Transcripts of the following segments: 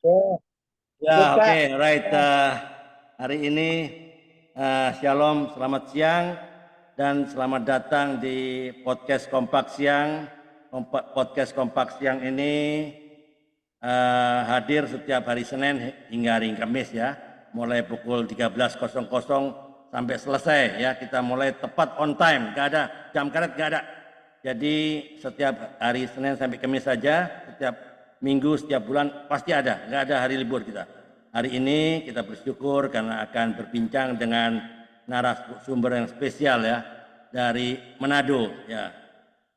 Oh, Ya, Kak. oke, right. Hari ini Shalom, selamat siang dan selamat datang di podcast Kompak Siang. Podcast Kompak Siang ini hadir setiap hari Senin hingga hari Kamis ya, mulai pukul 13.00 sampai selesai ya. Kita mulai tepat on time, gak ada jam karet, gak ada. Jadi setiap hari Senin sampai Kamis saja, setiap minggu, setiap bulan pasti ada, nggak ada hari libur kita. Hari ini kita bersyukur karena akan berbincang dengan narasumber yang spesial ya, dari Manado ya,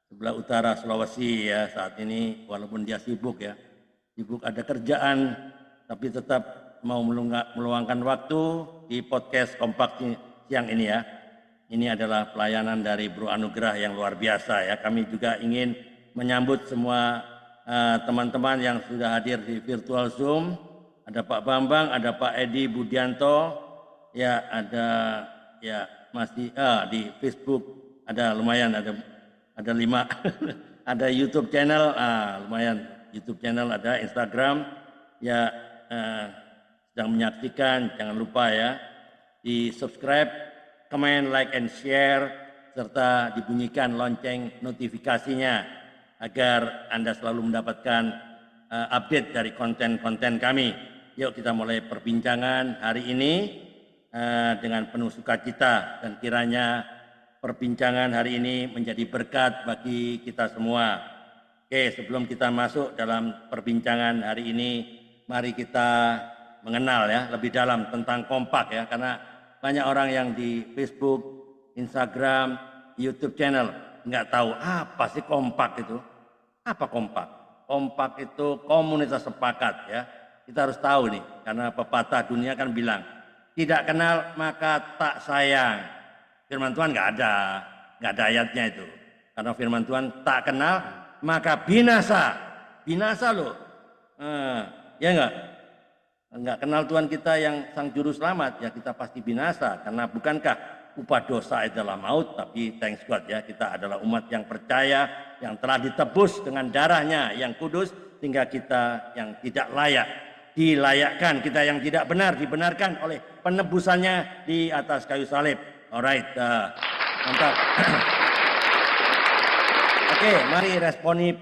sebelah utara Sulawesi ya saat ini, walaupun dia sibuk ya, sibuk ada kerjaan, tapi tetap mau meluangkan waktu di podcast Kompak Siang ini ya. Ini adalah pelayanan dari Bro Anugrah yang luar biasa ya. Kami juga ingin menyambut semua teman-teman yang sudah hadir di virtual Zoom. Ada Pak Bambang, ada Pak Edi Budianto, ya ada ya masih di Facebook ada lumayan, ada 5 ada YouTube channel, lumayan YouTube channel, ada Instagram ya, sedang menyaksikan, jangan lupa ya di subscribe, comment, like, and share, serta dibunyikan lonceng notifikasinya agar Anda selalu mendapatkan update dari konten-konten kami. Yuk kita mulai perbincangan hari ini dengan penuh sukacita, dan kiranya perbincangan hari ini menjadi berkat bagi kita semua. Oke, sebelum kita masuk dalam perbincangan hari ini, mari kita mengenal ya lebih dalam tentang Kompak ya, karena banyak orang yang di Facebook, Instagram, YouTube channel nggak tahu apa sih Kompak itu. Apa Kompak? Kompak itu komunitas sepakat ya. Kita harus tahu nih, karena pepatah dunia kan bilang, tidak kenal maka tak sayang. Firman Tuhan nggak ada ayatnya itu. Karena firman Tuhan tak kenal maka binasa, binasa loh. Ya enggak kenal Tuhan kita yang sang juru selamat, ya kita pasti binasa. Karena bukankah upah dosa adalah maut, tapi thanks God ya, kita adalah umat yang percaya, yang telah ditebus dengan darahnya yang kudus, sehingga kita yang tidak layak dilayakkan, kita yang tidak benar dibenarkan oleh penebusannya di atas kayu salib. Alright, mantap. Oke, mari responi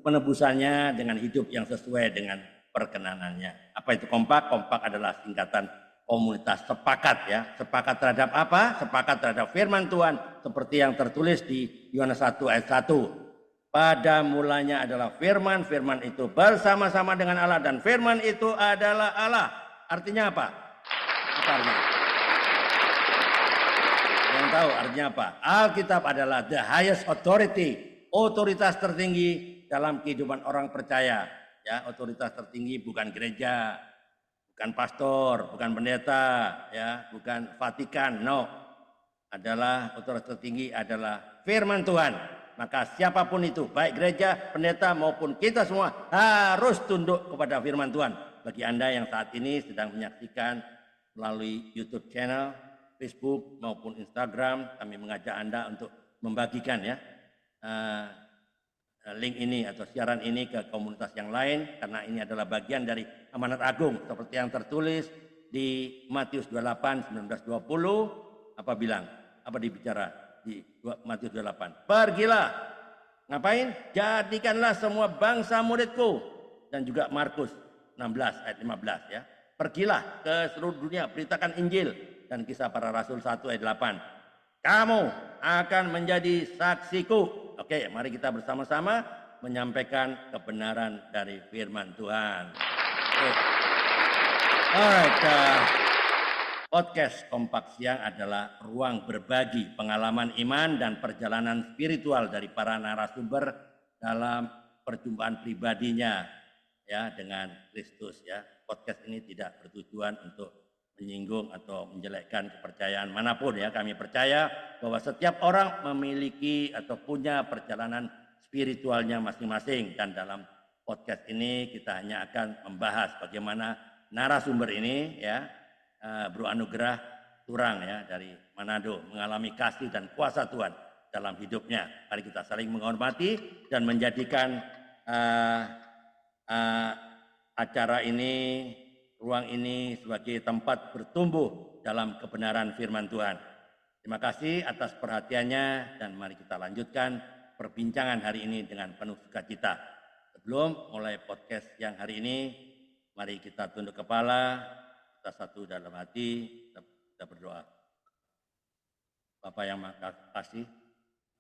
penebusannya dengan hidup yang sesuai dengan perkenanannya. Apa itu Kompak? Kompak adalah singkatan komunitas sepakat ya. Sepakat terhadap apa? Sepakat terhadap firman Tuhan seperti yang tertulis di Yohanes 1 ayat 1. Pada mulanya adalah firman, firman itu bersama-sama dengan Allah, dan firman itu adalah Allah. Artinya apa? Apa artinya? Yang tahu artinya apa? Alkitab adalah the highest authority, otoritas tertinggi dalam kehidupan orang percaya. Ya, otoritas tertinggi bukan gereja, bukan pastor, bukan pendeta, ya, bukan Vatikan, no. Adalah otoritas tertinggi adalah firman Tuhan. Maka siapapun itu, baik gereja, pendeta maupun kita semua harus tunduk kepada firman Tuhan. Bagi Anda yang saat ini sedang menyaksikan melalui YouTube channel, Facebook maupun Instagram, kami mengajak Anda untuk membagikan ya link ini atau siaran ini ke komunitas yang lain, karena ini adalah bagian dari amanat agung seperti yang tertulis di Matius 28, 19-20. Apa bilang? Apa dibicara di Matius 28? Pergilah, ngapain? Jadikanlah semua bangsa muridku. Dan juga Markus 16 ayat 15 ya. Pergilah ke seluruh dunia, beritakan Injil. Dan Kisah Para Rasul 1 ayat 8. Kamu akan menjadi saksiku. Oke, mari kita bersama-sama menyampaikan kebenaran dari firman Tuhan. Oke. Alright, podcast Kompak Siang adalah ruang berbagi pengalaman iman dan perjalanan spiritual dari para narasumber dalam perjumpaan pribadinya ya dengan Kristus ya. Podcast ini tidak bertujuan untuk menyinggung atau menjelekkan kepercayaan manapun ya. Kami percaya bahwa setiap orang memiliki atau punya perjalanan spiritualnya masing-masing, dan dalam podcast ini kita hanya akan membahas bagaimana narasumber ini ya, Bro Anugrah Turang ya dari Manado, mengalami kasih dan kuasa Tuhan dalam hidupnya. Mari kita saling menghormati dan menjadikan acara ini, ruang ini sebagai tempat bertumbuh dalam kebenaran firman Tuhan. Terima kasih atas perhatiannya dan mari kita lanjutkan perbincangan hari ini dengan penuh sukacita. Sebelum mulai podcast yang hari ini, mari kita tunduk kepala, kita satu dalam hati, kita berdoa. Bapa yang Maha Kasih,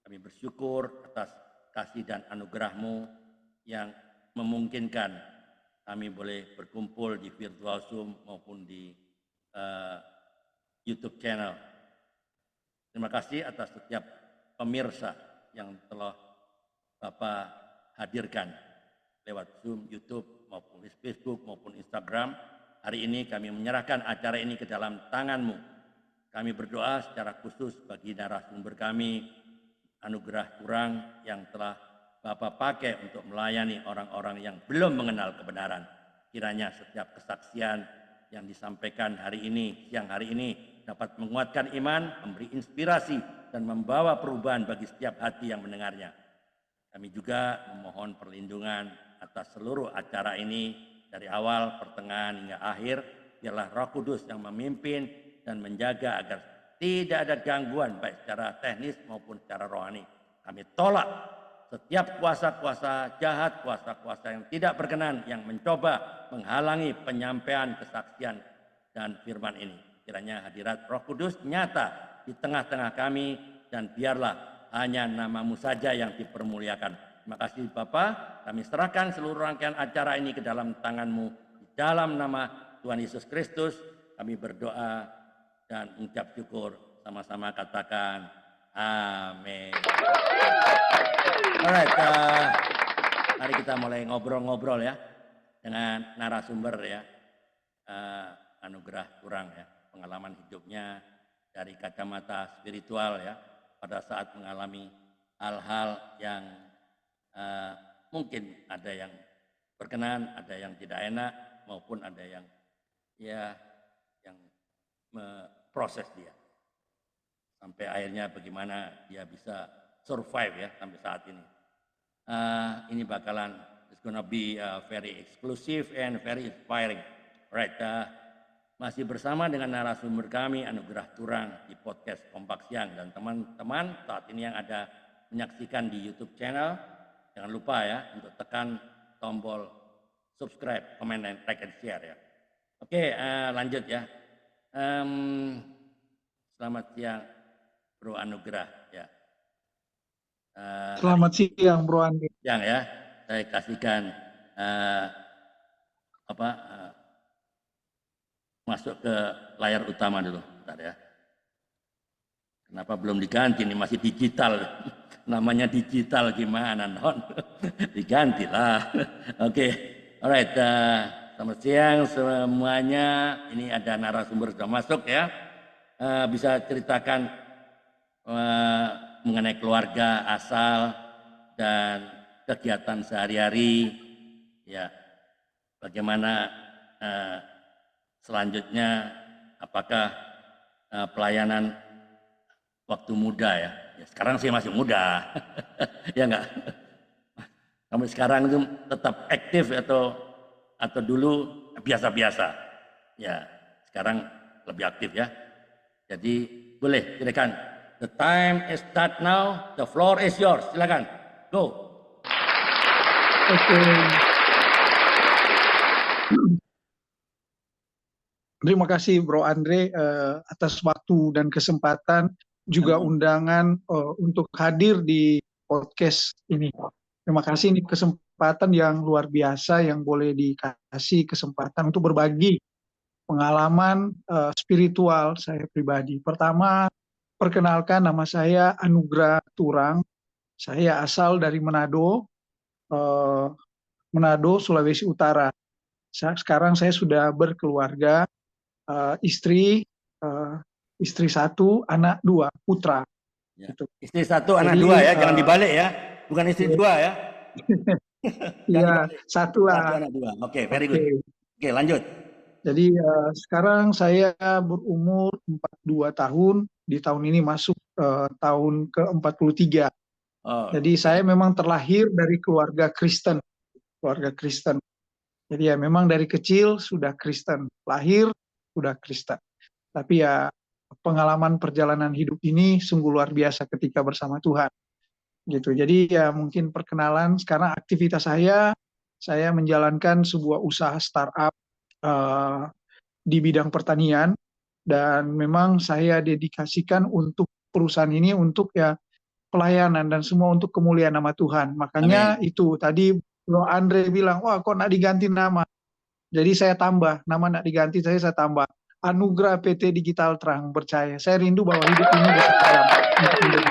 kami bersyukur atas kasih dan anugerah-Mu yang memungkinkan kami boleh berkumpul di virtual Zoom maupun di YouTube channel. Terima kasih atas setiap pemirsa yang telah Bapak hadirkan lewat Zoom, YouTube, maupun Facebook, maupun Instagram. Hari ini kami menyerahkan acara ini ke dalam tangan-Mu. Kami berdoa secara khusus bagi narasumber kami, anugerah kurang yang telah Bapak pakai untuk melayani orang-orang yang belum mengenal kebenaran. Kiranya setiap kesaksian yang disampaikan hari ini, siang hari ini, dapat menguatkan iman, memberi inspirasi, dan membawa perubahan bagi setiap hati yang mendengarnya. Kami juga memohon perlindungan atas seluruh acara ini dari awal, pertengahan, hingga akhir. Biarlah Roh Kudus yang memimpin dan menjaga agar tidak ada gangguan baik secara teknis maupun secara rohani. Kami tolak setiap kuasa-kuasa jahat, kuasa-kuasa yang tidak berkenan, yang mencoba menghalangi penyampaian kesaksian dan firman ini. Kiranya hadirat Roh Kudus nyata di tengah-tengah kami dan biarlah hanya nama-Mu saja yang dipermuliakan. Terima kasih Bapa, kami serahkan seluruh rangkaian acara ini ke dalam tangan-Mu. Di dalam nama Tuhan Yesus Kristus kami berdoa dan mengucap syukur. Sama-sama katakan amin. Alright, mari kita mulai ngobrol-ngobrol ya dengan narasumber ya, anugerah kurang ya, pengalaman hidupnya dari kacamata spiritual ya, pada saat mengalami hal-hal yang mungkin ada yang berkenan, ada yang tidak enak, maupun ada yang ya yang memproses dia sampai akhirnya bagaimana dia bisa survive ya sampai saat ini. Ini bakalan it's gonna be very exclusive and very inspiring. Right, masih bersama dengan narasumber kami Anugerah Turang di podcast Kompak Siang, dan teman-teman saat ini yang ada menyaksikan di YouTube channel, jangan lupa ya untuk tekan tombol subscribe, comment, dan like and share ya. Oke, lanjut ya. Selamat siang Bro Anugerah ya. Selamat siang Bro Andi. Siang ya, saya kasihkan masuk ke layar utama dulu, bentar ya. Kenapa belum diganti nih, masih digital, namanya digital gimana non? Digantilah. Oke, alright. Selamat siang semuanya. Ini ada narasumber sudah masuk ya. Bisa ceritakan mengenai keluarga asal dan kegiatan sehari-hari ya, bagaimana selanjutnya, apakah pelayanan waktu muda ya, sekarang saya masih muda ya enggak, kamu sekarang itu tetap aktif atau dulu biasa-biasa ya, sekarang lebih aktif ya. Jadi boleh silakan. The time is start now. The floor is yours. Silakan. Go. Oke. Terima kasih Bro Andre atas waktu dan kesempatan, juga undangan untuk hadir di podcast ini. Terima kasih, ini kesempatan yang luar biasa yang boleh dikasih kesempatan untuk berbagi pengalaman spiritual saya pribadi. Pertama, perkenalkan, nama saya Anugerah Turang. Saya asal dari Manado, Sulawesi Utara. Sekarang saya sudah berkeluarga, istri satu, anak dua, putra. Ya. Gitu. Istri satu, anak dua ya, jangan dibalik ya, bukan istri dua ya. Iya, satu lah. Satu, anak dua. Oke, very good. Oke, lanjut. Jadi sekarang saya berumur 42 tahun, di tahun ini masuk tahun ke-43. Jadi saya memang terlahir dari keluarga Kristen. Jadi ya memang dari kecil sudah Kristen, lahir sudah Kristen. Tapi ya pengalaman perjalanan hidup ini sungguh luar biasa ketika bersama Tuhan. Gitu. Jadi ya mungkin perkenalan sekarang aktivitas saya menjalankan sebuah usaha startup uh, di bidang pertanian dan memang saya dedikasikan untuk perusahaan ini untuk ya pelayanan dan semua untuk kemuliaan nama Tuhan. Amin. Makanya itu tadi Bro Andre bilang, wah kok nak diganti nama? Jadi saya tambah, nama nak diganti saya tambah. Anugerah PT Digital Terang Percaya. Saya rindu bahwa hidup ini besar berdampak untuk menjadi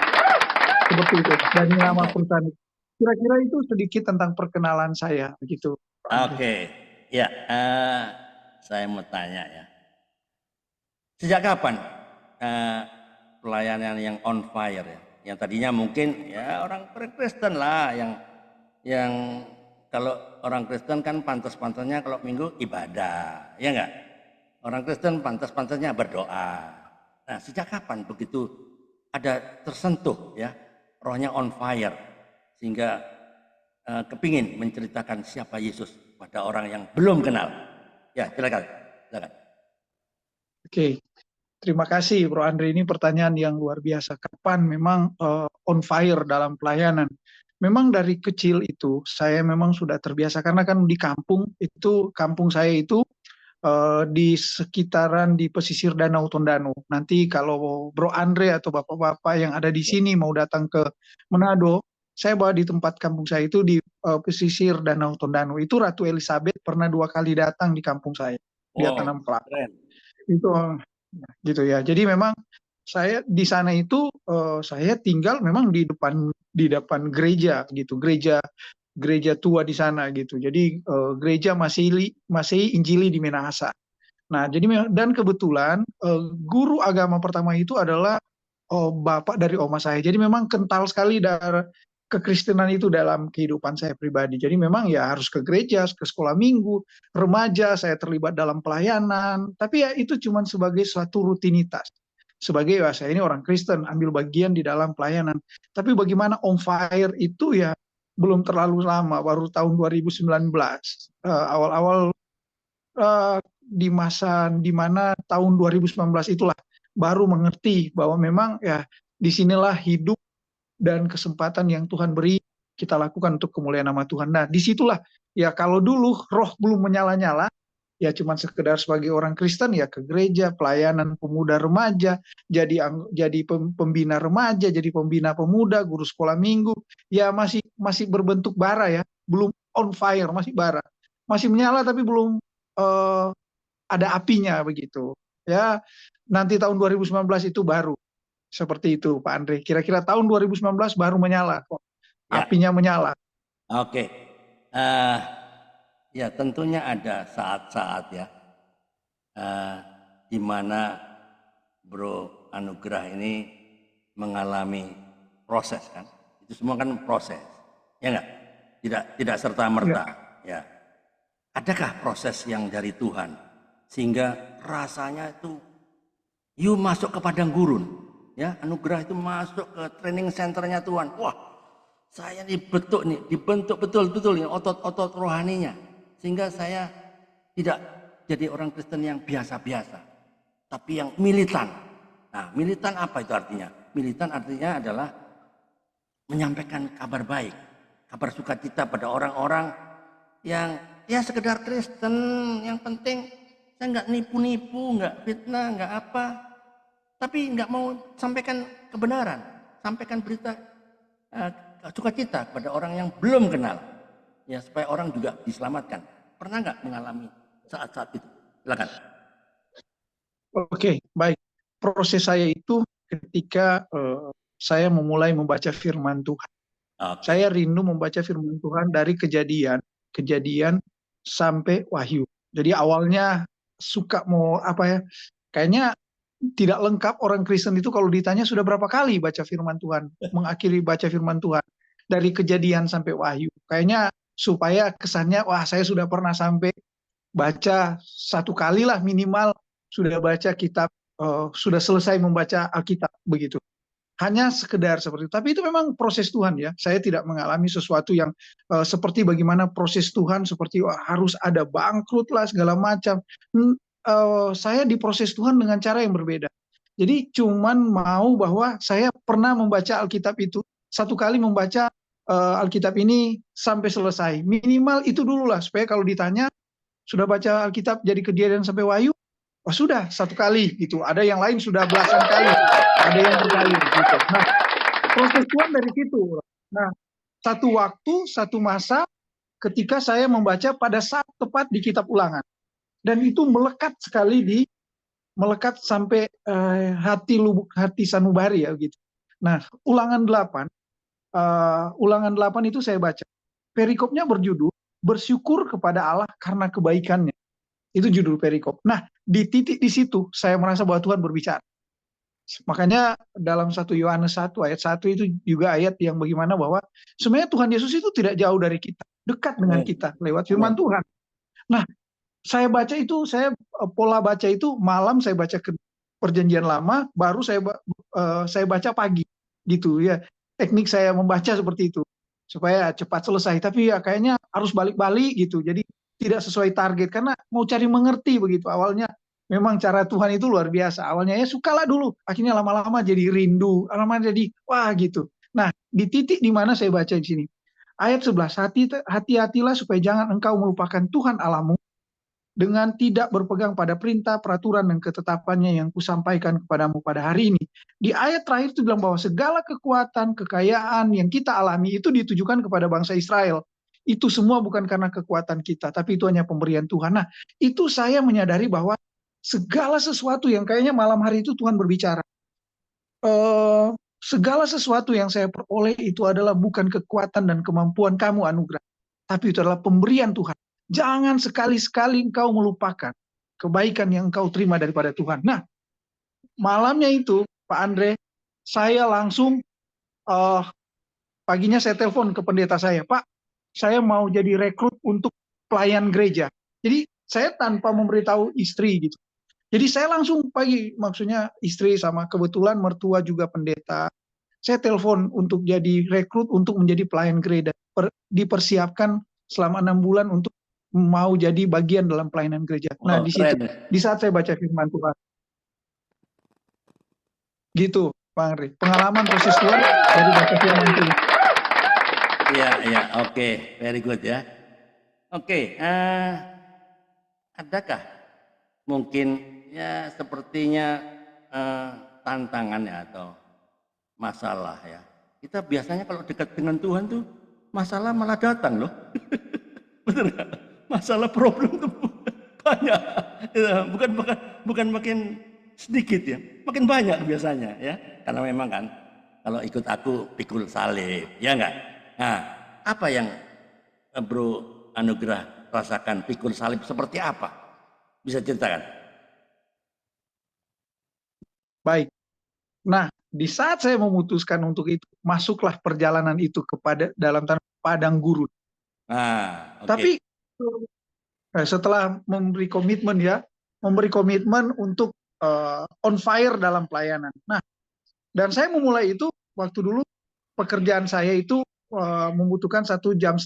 seperti itu. Dari nama Mantap. perusahaan itu. Kira-kira itu sedikit tentang perkenalan saya, begitu, Pak Andre. Oke, ya, saya mau tanya ya. Sejak kapan pelayanan yang on fire ya? Yang tadinya mungkin ya orang Kristen lah, yang kalau orang Kristen kan pantas-pantasnya kalau minggu ibadah, ya enggak? Orang Kristen pantas-pantasnya berdoa. Nah, sejak kapan begitu ada tersentuh ya, rohnya on fire sehingga kepingin menceritakan siapa Yesus pada orang yang belum kenal? Ya, silakan, silakan. Oke, terima kasih Bro Andre. Ini pertanyaan yang luar biasa. Kapan memang on fire dalam pelayanan? Memang dari kecil itu saya memang sudah terbiasa karena kan di kampung saya itu di sekitaran di pesisir Danau Tondano. Nanti kalau Bro Andre atau bapak-bapak yang ada di sini mau datang ke Manado, saya bawa di tempat kampung saya itu di pesisir Danau Tondano. Itu Ratu Elizabeth pernah 2 kali datang di kampung saya. Dia Wow, tanam kelapa. keren. Itu gitu ya. Jadi memang saya di sana itu saya tinggal memang di depan gereja gitu, gereja tua di sana gitu. Jadi gereja masih Injili di Minahasa. Nah, jadi dan kebetulan guru agama pertama itu adalah bapak dari oma saya. Jadi memang kental sekali dari kekristenan itu dalam kehidupan saya pribadi. Jadi memang ya harus ke gereja, ke sekolah minggu, remaja saya terlibat dalam pelayanan. Tapi ya itu cuma sebagai suatu rutinitas. Sebagai ya saya ini orang Kristen, ambil bagian di dalam pelayanan. Tapi bagaimana on fire itu ya belum terlalu lama, baru tahun 2019. Awal-awal di masa di mana tahun 2019 itulah baru mengerti bahwa memang ya disinilah hidup dan kesempatan yang Tuhan beri kita lakukan untuk kemuliaan nama Tuhan. Nah, disitulah ya kalau dulu roh belum menyala-nyala, ya cuma sekedar sebagai orang Kristen ya ke gereja, pelayanan pemuda remaja, jadi pembina remaja, jadi pembina pemuda, guru sekolah minggu, ya masih berbentuk bara ya, belum on fire, masih bara, masih menyala tapi belum uh, ada apinya begitu. Ya, nanti tahun 2019 itu baru seperti itu, Pak Andre. Kira-kira tahun 2019 baru menyala kok. Ya, Apinya menyala. oke. Eh, ya tentunya ada saat-saat ya, eh, di mana Bro Anugrah ini mengalami proses kan. Itu semua kan proses, ya enggak? Tidak serta merta. Ya. Adakah proses yang dari Tuhan sehingga rasanya itu you masuk ke padang gurun, ya Anugerah itu masuk ke training centernya Tuhan. Wah, saya dibentuk betul-betul ini otot-otot rohaninya, sehingga saya tidak jadi orang Kristen yang biasa-biasa, tapi yang militan. Nah, militan apa itu artinya? Militan artinya adalah menyampaikan kabar baik, kabar sukacita pada orang-orang yang ya sekedar Kristen. Yang penting saya nggak nipu-nipu, nggak fitnah, nggak apa, tapi nggak mau sampaikan kebenaran, sampaikan berita sukacita kepada orang yang belum kenal, ya supaya orang juga diselamatkan. Pernah nggak mengalami saat-saat itu? Silakan. Oke, baik. Proses saya itu ketika saya memulai membaca firman Tuhan. Oke. Saya rindu membaca firman Tuhan dari kejadian sampai Wahyu. Jadi awalnya suka mau apa ya? Kayaknya tidak lengkap orang Kristen itu kalau ditanya sudah berapa kali baca firman Tuhan, mengakhiri baca firman Tuhan dari kejadian sampai Wahyu. Kayaknya supaya kesannya wah saya sudah pernah sampai baca 1 kali lah minimal sudah baca kitab, sudah selesai membaca Alkitab begitu. hanya sekedar seperti itu. Tapi itu memang proses Tuhan ya. Saya tidak mengalami sesuatu yang seperti bagaimana proses Tuhan, seperti harus ada bangkrut lah segala macam. Saya diproses Tuhan dengan cara yang berbeda. Jadi cuman mau bahwa saya pernah membaca Alkitab itu, satu kali membaca Alkitab ini sampai selesai. Minimal itu dulu lah, supaya kalau ditanya, sudah baca Alkitab jadi Kejadian sampai Wahyu? Oh sudah, satu kali gitu. Ada yang lain sudah belasan kali, ada yang berkali gitu. Nah, proses Tuhan dari situ. Nah, satu waktu, satu masa ketika saya membaca pada saat tepat di kitab Ulangan. Dan itu melekat sekali melekat sampai hati sanubari ya gitu. Nah, Ulangan 8 itu saya baca. Perikopnya berjudul bersyukur kepada Allah karena kebaikannya. Itu judul perikop. Nah, di titik di situ saya merasa bahwa Tuhan berbicara. Makanya dalam 1 Yohanes 1 ayat 1 itu juga ayat yang bagaimana bahwa sebenarnya Tuhan Yesus itu tidak jauh dari kita, dekat dengan kita lewat firman Tuhan. Nah, saya baca itu, pola baca itu malam saya baca ke Perjanjian Lama, baru saya baca pagi gitu ya. Teknik saya membaca seperti itu supaya cepat selesai. Tapi ya kayaknya harus balik-balik gitu. Jadi tidak sesuai target karena mau cari mengerti begitu. Awalnya memang cara Tuhan itu luar biasa. Awalnya ya sukalah dulu, akhirnya lama-lama jadi rindu, lama-lama jadi wah gitu. Nah, di titik di mana saya baca di sini. Ayat 11, hati-hatilah supaya jangan engkau melupakan Tuhan Allahmu dengan tidak berpegang pada perintah, peraturan, dan ketetapannya yang kusampaikan kepadamu pada hari ini. Di ayat terakhir itu bilang bahwa segala kekuatan, kekayaan yang kita alami itu ditujukan kepada bangsa Israel. Itu semua bukan karena kekuatan kita, tapi itu hanya pemberian Tuhan. Nah, itu saya menyadari bahwa segala sesuatu yang kayaknya malam hari itu Tuhan berbicara. Segala sesuatu yang saya peroleh itu adalah bukan kekuatan dan kemampuan kamu anugerah, tapi itu adalah pemberian Tuhan. Jangan sekali-sekali engkau melupakan kebaikan yang engkau terima daripada Tuhan. Nah, malamnya itu, Pak Andre, saya langsung paginya saya telepon ke pendeta saya, Pak, saya mau jadi rekrut untuk pelayan gereja. Jadi saya tanpa memberitahu istri gitu. Jadi saya langsung pagi, maksudnya istri sama kebetulan mertua juga pendeta. Saya telepon untuk jadi rekrut untuk menjadi pelayan gereja. Dipersiapkan selama 6 bulan untuk mau jadi bagian dalam pelayanan gereja. Nah, di situ, di saat saya baca firman Tuhan. Gitu, Bang Andre. Pengalaman proses Tuhan dari baca firman Tuhan. Iya, oke. Very good ya. Oke, adakah mungkin ya sepertinya tantangan ya atau masalah ya. Kita biasanya kalau dekat dengan Tuhan tuh masalah malah datang loh. Betul nggak? Masalah problem tuh banyak. Bukan makin sedikit ya, makin banyak biasanya ya. Karena memang kan kalau ikut aku pikul salib, ya enggak? Nah, apa yang Bro Anugrah rasakan pikul salib seperti apa? Bisa ceritakan? Baik. Nah, di saat saya memutuskan untuk itu, masuklah perjalanan itu kepada dalam padang gurun. Nah, okay. Tapi setelah memberi komitmen untuk on fire dalam pelayanan. Nah, dan saya memulai itu waktu dulu pekerjaan saya itu membutuhkan 1,5 jam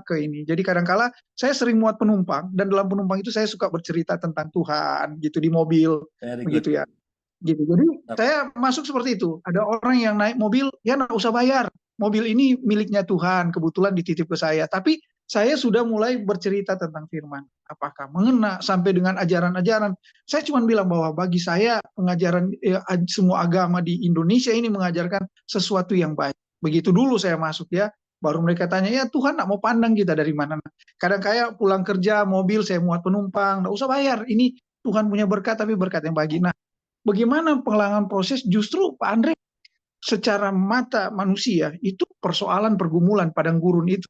ke ini. Jadi kadangkala saya sering muat penumpang dan dalam penumpang itu saya suka bercerita tentang Tuhan gitu di mobil, begitu ya. Gitu. Jadi saya masuk seperti itu. Ada orang yang naik mobil, ya nggak usah bayar. Mobil ini miliknya Tuhan, kebetulan dititip ke saya. Tapi saya sudah mulai bercerita tentang firman. Apakah mengena sampai dengan ajaran-ajaran. Saya cuma bilang bahwa bagi saya pengajaran semua agama di Indonesia ini mengajarkan sesuatu yang baik. Begitu dulu saya masuk ya. Baru mereka tanya, ya Tuhan nggak mau pandang kita dari mana. Kadang kayak pulang kerja, mobil saya muat penumpang, nggak usah bayar. Ini Tuhan punya berkat, tapi berkat yang bagi. Nah, bagaimana pengalaman proses justru Pak Andre secara mata manusia itu persoalan pergumulan padang gurun itu.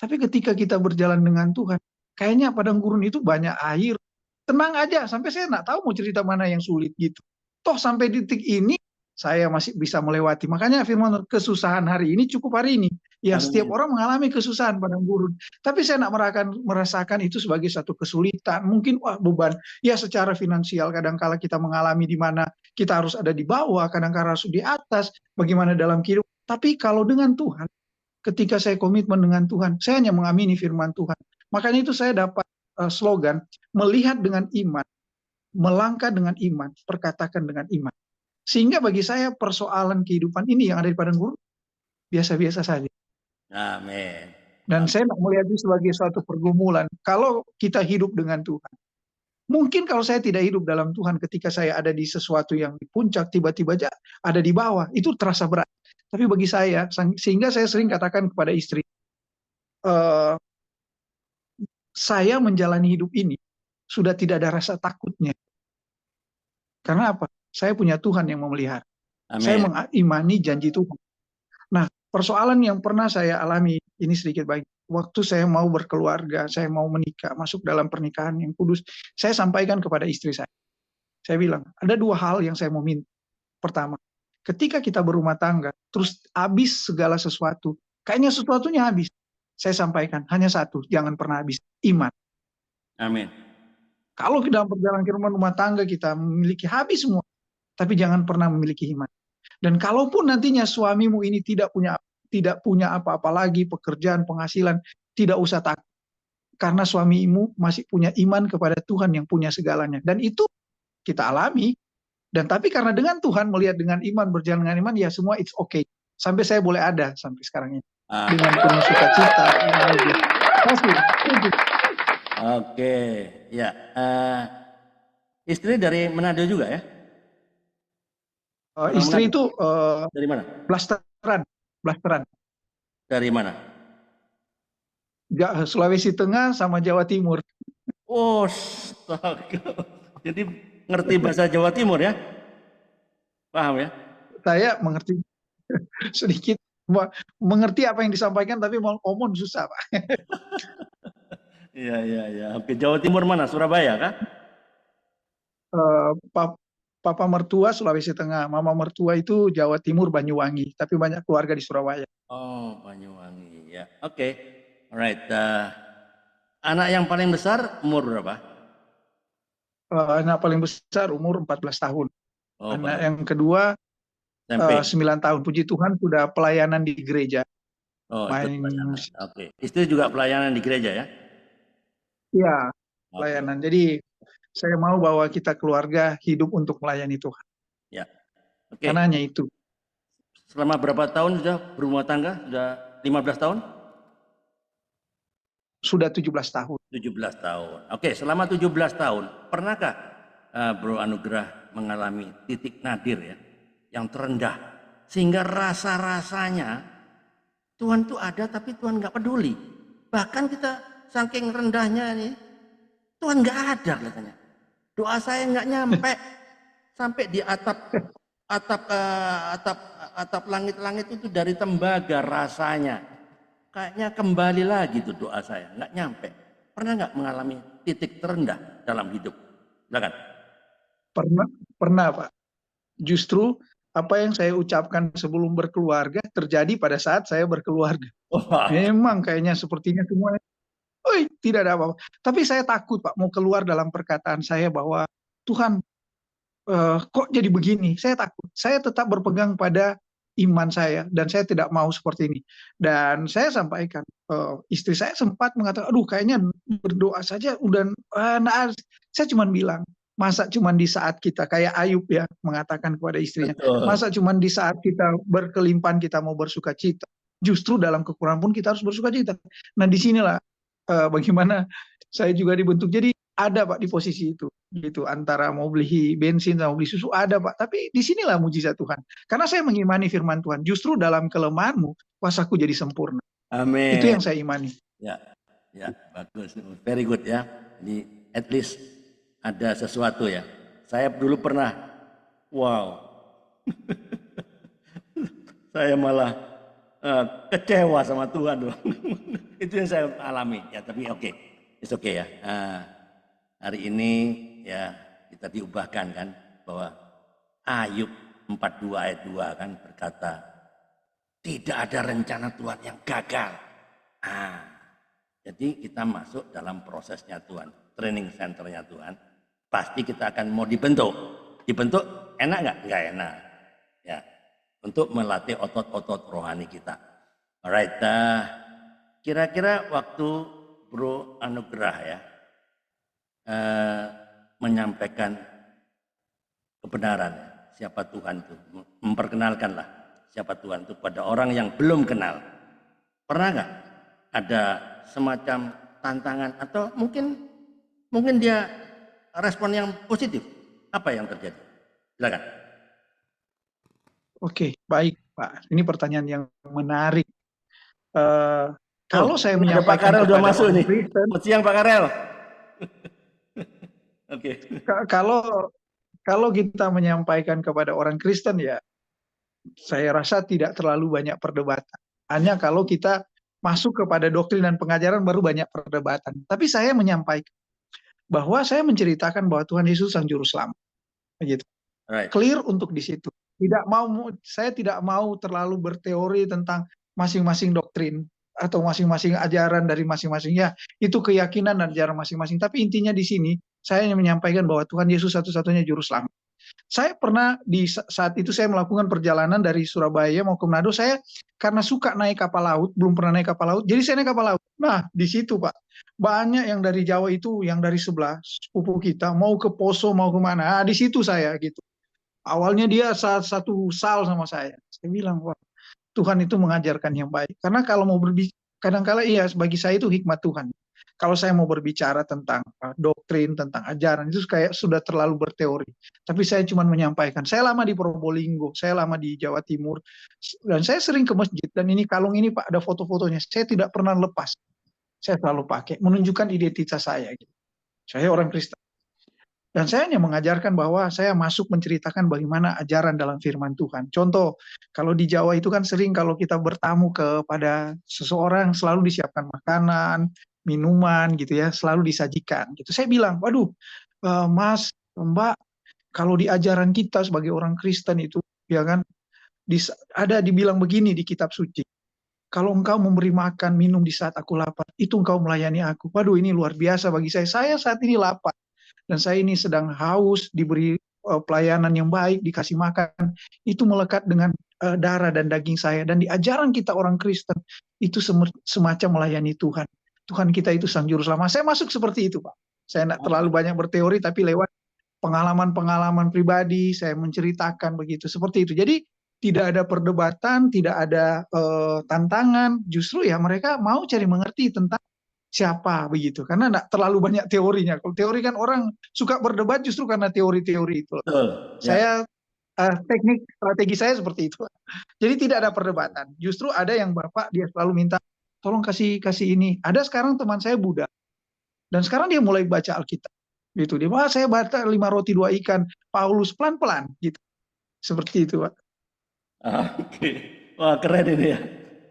Tapi ketika kita berjalan dengan Tuhan, kayaknya padang gurun itu banyak air. Tenang aja, sampai saya nggak tahu mau cerita mana yang sulit gitu. Toh sampai detik ini saya masih bisa melewati. Makanya firman kesusahan hari ini cukup hari ini. Ya setiap orang mengalami kesusahan padang gurun. Tapi saya tidak merasakan itu sebagai satu kesulitan. Mungkin beban. Ya secara finansial kadang-kala kita mengalami di mana kita harus ada di bawah, kadang-kadang harus di atas, bagaimana dalam kehidupan. Tapi kalau dengan Tuhan, ketika saya komitmen dengan Tuhan, saya hanya mengamini firman Tuhan. Makanya itu saya dapat slogan, melihat dengan iman, melangkah dengan iman, perkatakan dengan iman. Sehingga bagi saya persoalan kehidupan ini yang ada di padang gurun biasa-biasa saja. Amin. Dan saya tidak melihat itu sebagai suatu pergumulan. Kalau kita hidup dengan Tuhan. Mungkin kalau saya tidak hidup dalam Tuhan ketika saya ada di sesuatu yang di puncak, tiba-tiba aja ada di bawah, itu terasa berat. Tapi bagi saya, sehingga saya sering katakan kepada istri, saya menjalani hidup ini sudah tidak ada rasa takutnya. Karena apa? Saya punya Tuhan yang memelihara. Saya Amin. mengimani janji Tuhan. Nah, persoalan yang pernah saya alami, ini sedikit bagi. Waktu saya mau berkeluarga, saya mau menikah, masuk dalam pernikahan yang kudus, saya sampaikan kepada istri saya. Saya bilang, ada dua hal yang saya mau minta. Pertama, ketika kita berumah tangga, terus habis segala sesuatu, kayaknya sesuatunya habis. Saya sampaikan, hanya satu, jangan pernah habis, iman. Amin. Kalau di dalam perjalanan kehidupan rumah tangga kita memiliki habis semua, tapi jangan pernah memiliki iman. Dan kalaupun nantinya suamimu ini tidak punya apa-apa lagi, pekerjaan, penghasilan, tidak usah takut. Karena suamimu masih punya iman kepada Tuhan yang punya segalanya. Dan itu kita alami. Dan tapi karena dengan Tuhan, melihat dengan iman, berjalan dengan iman, ya semua it's okay. Sampai saya boleh ada sampai sekarang ini. Dengan penuh sukacita. Oke, ya. Istri dari Manado juga ya? Istri itu dari mana? Blasteran. Dari mana? Sulawesi Tengah sama Jawa Timur. Oh, jadi ngerti bahasa Jawa Timur ya? Paham ya? Saya mengerti sedikit, mengerti apa yang disampaikan, tapi mau ngomong susah, Pak. Iya. Oke, Jawa Timur mana? Surabaya kah? Papa mertua Sulawesi Tengah, mama mertua itu Jawa Timur, Banyuwangi, tapi banyak keluarga di Surabaya. Oh, Banyuwangi ya. Oke, alright. Anak yang paling besar umur berapa? Anak paling besar umur 14 tahun. Oh, anak yang kedua 9 tahun. Puji Tuhan sudah pelayanan di gereja. Oh, itu pelayanan. Oke. Istri juga pelayanan di gereja ya? Iya, pelayanan. Jadi saya mau bahwa kita keluarga hidup untuk melayani Tuhan. Ya. Oke. Karena hanya itu. Selama berapa tahun sudah berumah tangga? Sudah 15 tahun? Sudah 17 tahun. 17 tahun. Oke, selama 17 tahun, pernahkah Bro Anugrah mengalami titik nadir ya, yang terendah, sehingga rasa-rasanya Tuhan itu ada tapi Tuhan nggak peduli. Bahkan kita saking rendahnya ini, Tuhan nggak ada katanya. Doa saya nggak nyampe sampai di atap langit-langit itu dari tembaga rasanya. Kayaknya kembali lagi tuh doa saya, nggak nyampe. Pernah nggak mengalami titik terendah dalam hidup? Silakan. Pernah, Pak. Justru apa yang saya ucapkan sebelum berkeluarga terjadi pada saat saya berkeluarga. Memang kayaknya sepertinya semuanya, tidak ada apa-apa. Tapi saya takut, Pak, mau keluar dalam perkataan saya bahwa Tuhan, kok jadi begini? Saya takut. Saya tetap berpegang pada iman saya dan saya tidak mau seperti ini. Dan saya sampaikan, istri saya sempat mengatakan, aduh kayaknya berdoa saja udah, nah, saya cuma bilang, masa cuma di saat kita kayak Ayub ya mengatakan kepada istrinya, masa cuma di saat kita berkelimpahan kita mau bersuka cita, justru dalam kekurangan pun kita harus bersuka cita. Nah disinilah bagaimana saya juga dibentuk. Jadi ada, Pak, di posisi itu gitu, antara mau beli bensin sama beli susu ada, Pak, tapi disinilah mujizat Tuhan karena saya mengimani firman Tuhan, justru dalam kelemahanmu kuasaku jadi sempurna. Amin. Itu yang saya imani. Ya, bagus, very good ya. Jadi at least ada sesuatu ya. Saya dulu pernah, wow, saya malah kecewa sama Tuhan dong. Itu yang saya alami ya. Tapi oke, it's okay ya. Hari ini ya kita diubahkan kan bahwa Ayub 42 ayat 2 kan berkata, tidak ada rencana Tuhan yang gagal. Jadi kita masuk dalam prosesnya Tuhan, training centernya Tuhan. Pasti kita akan mau dibentuk enak nggak? Nggak enak. Ya, untuk melatih otot-otot rohani kita. Alright, kira-kira waktu Bro Anugrah ya menyampaikan kebenaran siapa Tuhan itu, memperkenalkanlah siapa Tuhan itu pada orang yang belum kenal. Pernah nggak ada semacam tantangan atau mungkin dia respon yang positif? Apa yang terjadi? Silakan. Oke, baik Pak. Ini pertanyaan yang menarik. Kalau saya Ada Pak menyampaikan Karel udah kepada masuk orang nih. Kristen, Selamat siang Pak Karel. Oke. kalau kita menyampaikan kepada orang Kristen ya, saya rasa tidak terlalu banyak perdebatan. Hanya kalau kita masuk kepada doktrin dan pengajaran baru banyak perdebatan. Tapi saya menyampaikan bahwa saya menceritakan bahwa Tuhan Yesus Sang Juru Selamat. Begitu. Alright. Clear untuk di situ. Saya tidak mau terlalu berteori tentang masing-masing doktrin atau masing-masing ajaran dari masing-masing. Ya, itu keyakinan dan ajaran masing-masing. Tapi intinya di sini saya ingin menyampaikan bahwa Tuhan Yesus satu-satunya juru selamat. Saya pernah di saat itu saya melakukan perjalanan dari Surabaya mau ke Manado. Saya karena suka naik kapal laut, belum pernah naik kapal laut, jadi saya naik kapal laut. Nah, di situ Pak, banyak yang dari Jawa itu, yang dari sebelah sepupu kita, mau ke Poso, mau kemana. Nah, di situ saya gitu. Awalnya dia satu sal sama saya. Saya bilang, wah, Tuhan itu mengajarkan yang baik. Karena kalau mau berbicara, kadang-kala iya, bagi saya itu hikmat Tuhan. Kalau saya mau berbicara tentang doktrin, tentang ajaran, itu kayak sudah terlalu berteori. Tapi saya cuma menyampaikan. Saya lama di Probolinggo, saya lama di Jawa Timur, dan saya sering ke masjid. Dan ini kalung ini Pak, ada foto-fotonya. Saya tidak pernah lepas. Saya selalu pakai, menunjukkan identitas saya. Saya orang Kristen. Dan saya hanya mengajarkan bahwa saya masuk menceritakan bagaimana ajaran dalam firman Tuhan. Contoh, kalau di Jawa itu kan sering kalau kita bertamu kepada seseorang selalu disiapkan makanan, minuman gitu ya, selalu disajikan gitu. Saya bilang, waduh, Mas, Mbak, kalau di ajaran kita sebagai orang Kristen itu, ya kan, ada dibilang begini di kitab suci. Kalau engkau memberi makan, minum di saat aku lapar, itu engkau melayani aku. Waduh, ini luar biasa bagi saya. Saya saat ini lapar. Dan saya ini sedang haus, diberi pelayanan yang baik, dikasih makan, itu melekat dengan darah dan daging saya. Dan di ajaran kita orang Kristen, itu semacam melayani Tuhan. Tuhan kita itu Sang Juru Selamat. Saya masuk seperti itu, Pak. Saya tidak terlalu banyak berteori, tapi lewat pengalaman-pengalaman pribadi, saya menceritakan begitu, seperti itu. Jadi, tidak ada perdebatan, tidak ada tantangan, justru ya mereka mau cari mengerti tentang siapa begitu, karena tidak terlalu banyak teorinya. Kalau teori kan orang suka berdebat justru karena teori-teori itu. Betul. Saya teknik strategi saya seperti itu. Jadi tidak ada perdebatan. Justru ada yang Bapak dia selalu minta tolong kasih ini. Ada sekarang teman saya Buddha dan sekarang dia mulai baca Alkitab. Gitu dia, wah saya baca 5 roti 2 ikan Paulus pelan-pelan gitu. Seperti itu, Pak. Oke. Wah, keren ini ya.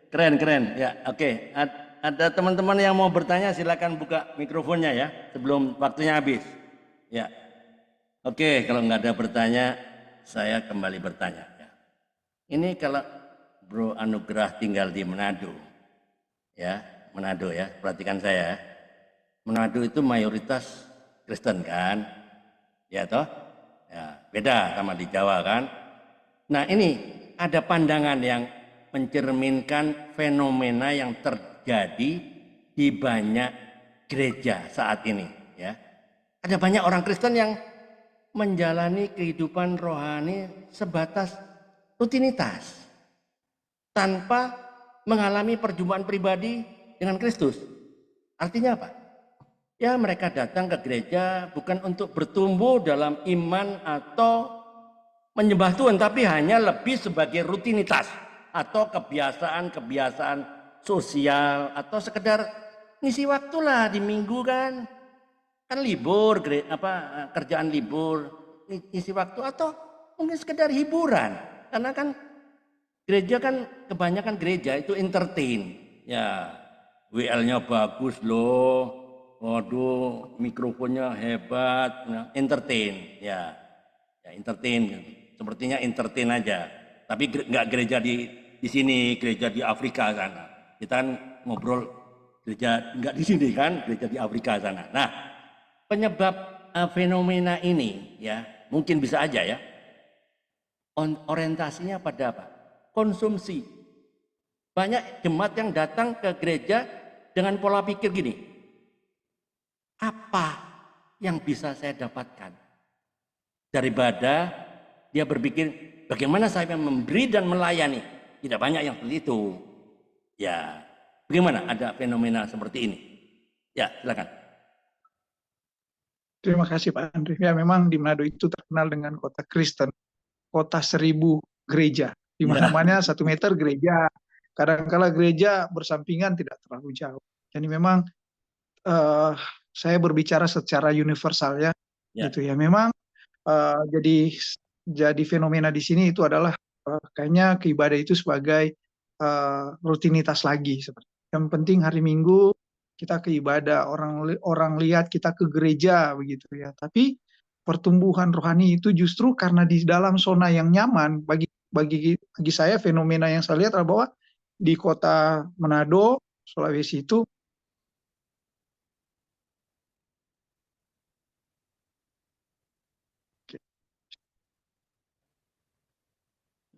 Keren. Ya, oke. Ada teman-teman yang mau bertanya, silakan buka mikrofonnya ya sebelum waktunya habis. Ya. Oke, kalau nggak ada bertanya, saya kembali bertanya. Ya. Ini kalau Bro Anugrah tinggal di Manado, ya, Manado ya, perhatikan saya. Manado itu mayoritas Kristen kan, ya toh? Ya, beda sama di Jawa kan. Nah ini ada pandangan yang mencerminkan fenomena yang terjadi di banyak gereja saat ini. Ya, ada banyak orang Kristen yang menjalani kehidupan rohani sebatas rutinitas tanpa mengalami perjumpaan pribadi dengan Kristus. Artinya apa? Ya mereka datang ke gereja bukan untuk bertumbuh dalam iman atau menyembah Tuhan, tapi hanya lebih sebagai rutinitas atau kebiasaan sosial atau sekedar ngisi waktu lah di minggu kan libur, kerjaan libur, ngisi waktu atau mungkin sekedar hiburan, karena kan gereja kan kebanyakan gereja itu entertain, ya WL-nya bagus loh, waduh mikrofonnya hebat, entertain, ya entertain, sepertinya entertain aja. Tapi nggak gereja di sini, gereja di Afrika sana. Kita kan ngobrol gereja nggak di sini kan, gereja di Afrika sana. Nah, penyebab fenomena ini ya mungkin bisa aja ya orientasinya pada apa? Konsumsi. Banyak jemaat yang datang ke gereja dengan pola pikir gini, apa yang bisa saya dapatkan? Daripada dia berpikir, bagaimana saya memberi dan melayani? Tidak banyak yang seperti itu. Ya, bagaimana ada fenomena seperti ini? Ya, silakan. Terima kasih Pak Andri. Ya, memang di Manado itu terkenal dengan kota Kristen, kota 1000 gereja. Di Ya, mana-mana 1 meter gereja. Kadang-kala gereja bersampingan tidak terlalu jauh. Jadi memang eh, saya berbicara secara universal ya, ya, gitu ya. Memang jadi fenomena di sini itu adalah kayaknya keibadah itu sebagai rutinitas lagi. Yang penting hari Minggu kita ke ibadah, orang lihat kita ke gereja begitu ya. Tapi pertumbuhan rohani itu justru karena di dalam zona yang nyaman bagi saya fenomena yang saya lihat adalah bahwa di kota Manado, Sulawesi itu